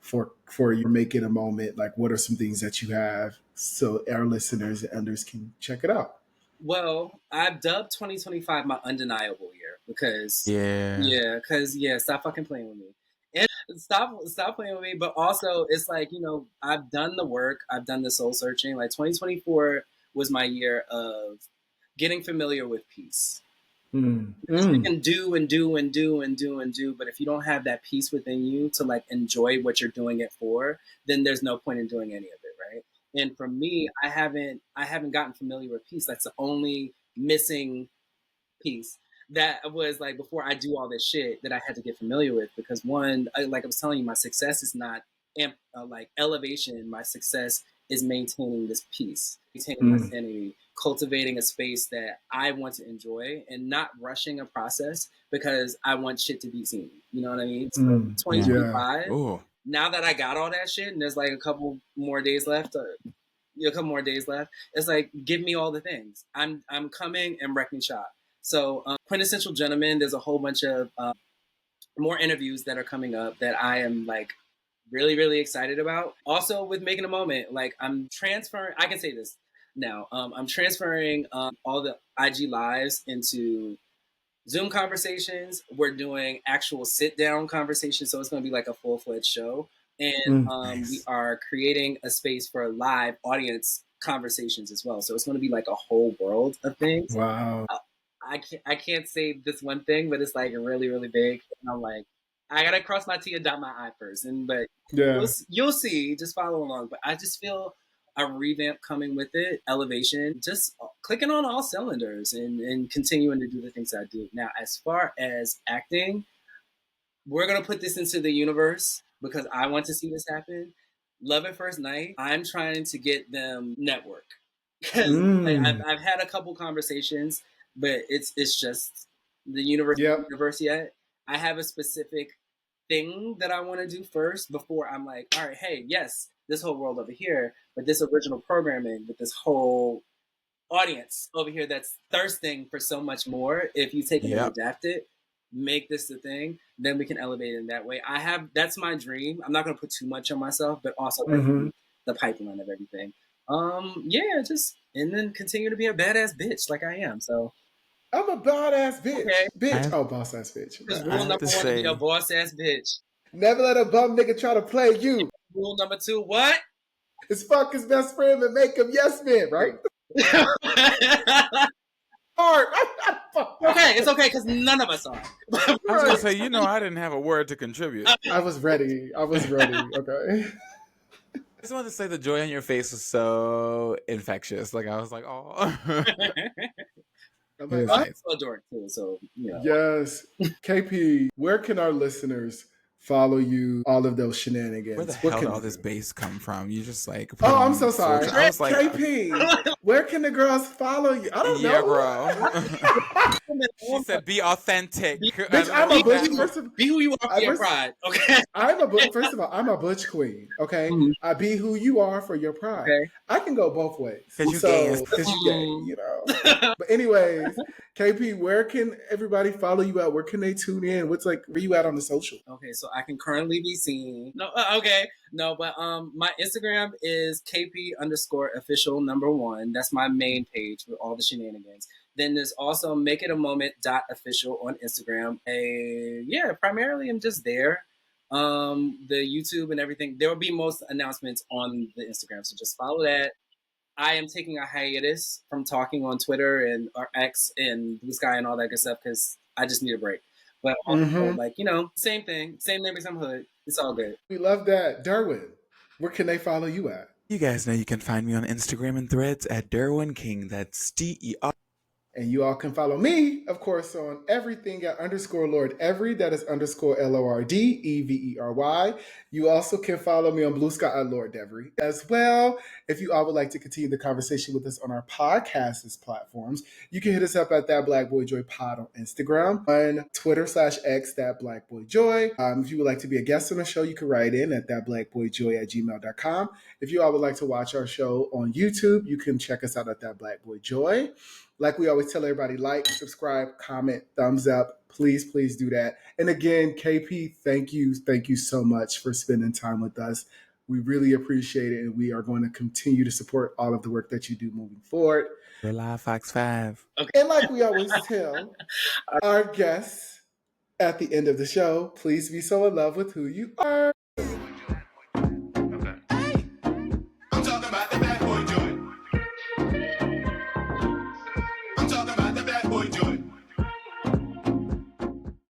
for you making a moment? Like, what are some things that you have so our listeners and others can check it out? Well, I've dubbed 2025 my undeniable year because Yeah. stop fucking playing with me. And stop playing with me. But also, it's like, I've done the work, I've done the soul searching. Like 2024 was my year of getting familiar with peace. Because you can do and do and do and do and do, but if you don't have that peace within you to like enjoy what you're doing it for, then there's no point in doing any of it, right? And for me, I haven't gotten familiar with peace. That's the only missing piece that was like before I do all this shit that I had to get familiar with, because one, like I was telling you, my success is not like elevation. My success is maintaining this peace, maintaining my sanity, cultivating a space that I want to enjoy and not rushing a process because I want shit to be seen. You know what I mean? So 2025, now that I got all that shit and there's like a couple more days left, it's like, give me all the things. I'm coming and wrecking shop. So Quintessential Gentleman, there's a whole bunch of more interviews that are coming up that I am like really, really excited about. Also with Making a Moment, like I'm transferring, I can say this now, I'm transferring all the IG lives into Zoom conversations. We're doing actual sit down conversations. So it's going to be like a full-fledged show. And Nice. We are creating a space for live audience conversations as well. So it's going to be like a whole world of things. Wow. I can't say this one thing, but it's like really, really big. And I'm like, I got to cross my T and dot my I first. But you'll see, just follow along. But I just feel a revamp coming with it, elevation, just clicking on all cylinders and continuing to do the things I do. Now, as far as acting, we're going to put this into the universe because I want to see this happen. Love at First Night, I'm trying to get them network. Because I've had a couple conversations, but it's just the universe yet. I have a specific thing that I want to do first before I'm like, all right, hey, yes, this whole world over here, but this original programming with this whole audience over here that's thirsting for so much more. If you take it and adapt it, make this the thing, then we can elevate it in that way. That's my dream. I'm not going to put too much on myself, but also the pipeline of everything. And then continue to be a badass bitch like I am. So I'm a badass bitch. Okay. Boss ass bitch. Because rule number one, be a boss ass bitch. Never let a bum nigga try to play you. Rule number two, what? Is fuck his best friend and make him yes man, right? Okay, it's okay because none of us are. I was gonna say, I didn't have a word to contribute. I was ready. Okay. I just wanted to say the joy on your face was so infectious. Like I was like, oh. I'm a dork too, so Yes. KP, where can our listeners follow you? All of those shenanigans. Where the hell did all this bass come from? You just like. Oh, I'm so sorry. I was like, KP, where can the girls follow you? I don't know. Yeah, bro. She said, "Be authentic." Bitch, I'm a butch. Be who you are for your pride. Okay. First of all, I'm a butch queen. Okay. I be who you are for your pride. Okay. I can go both ways. Because you gay, But anyways, KP, where can everybody follow you at? Where can they tune in? Where you at on the social? Okay, so I can currently be seen. But my Instagram is KP_official #1. That's my main page with all the shenanigans. Then there's also makeitamoment.official on Instagram. Primarily I'm just there. The YouTube and everything, there will be most announcements on the Instagram, so just follow that. I am taking a hiatus from talking on Twitter and or X and Blue Sky and all that good stuff because I just need a break. But also, same thing, same neighbor, some hood. It's all good. We love that. Derwin, where can they follow you at? You guys know you can find me on Instagram and Threads at Derwin King. That's DER. And you all can follow me, of course, on everything at _Lord Every. That is _LORDEVERY. You also can follow me on Blue Sky at Lord Devery as well. If you all would like to continue the conversation with us on our podcast platforms, you can hit us up at That Black Boy Joy Pod on Instagram, on Twitter/X, That Black Boy Joy. If you would like to be a guest on the show, you can write in at thatblackboyjoy@gmail.com. If you all would like to watch our show on YouTube, you can check us out at That Black Boy Joy. Like we always tell everybody, like, subscribe, comment, thumbs up. Please, please do that. And again, KP, thank you so much for spending time with us. We really appreciate it, and we are going to continue to support all of the work that you do moving forward. Live Fox 5. Okay. And like we always tell our guests at the end of the show, please be so in love with who you are.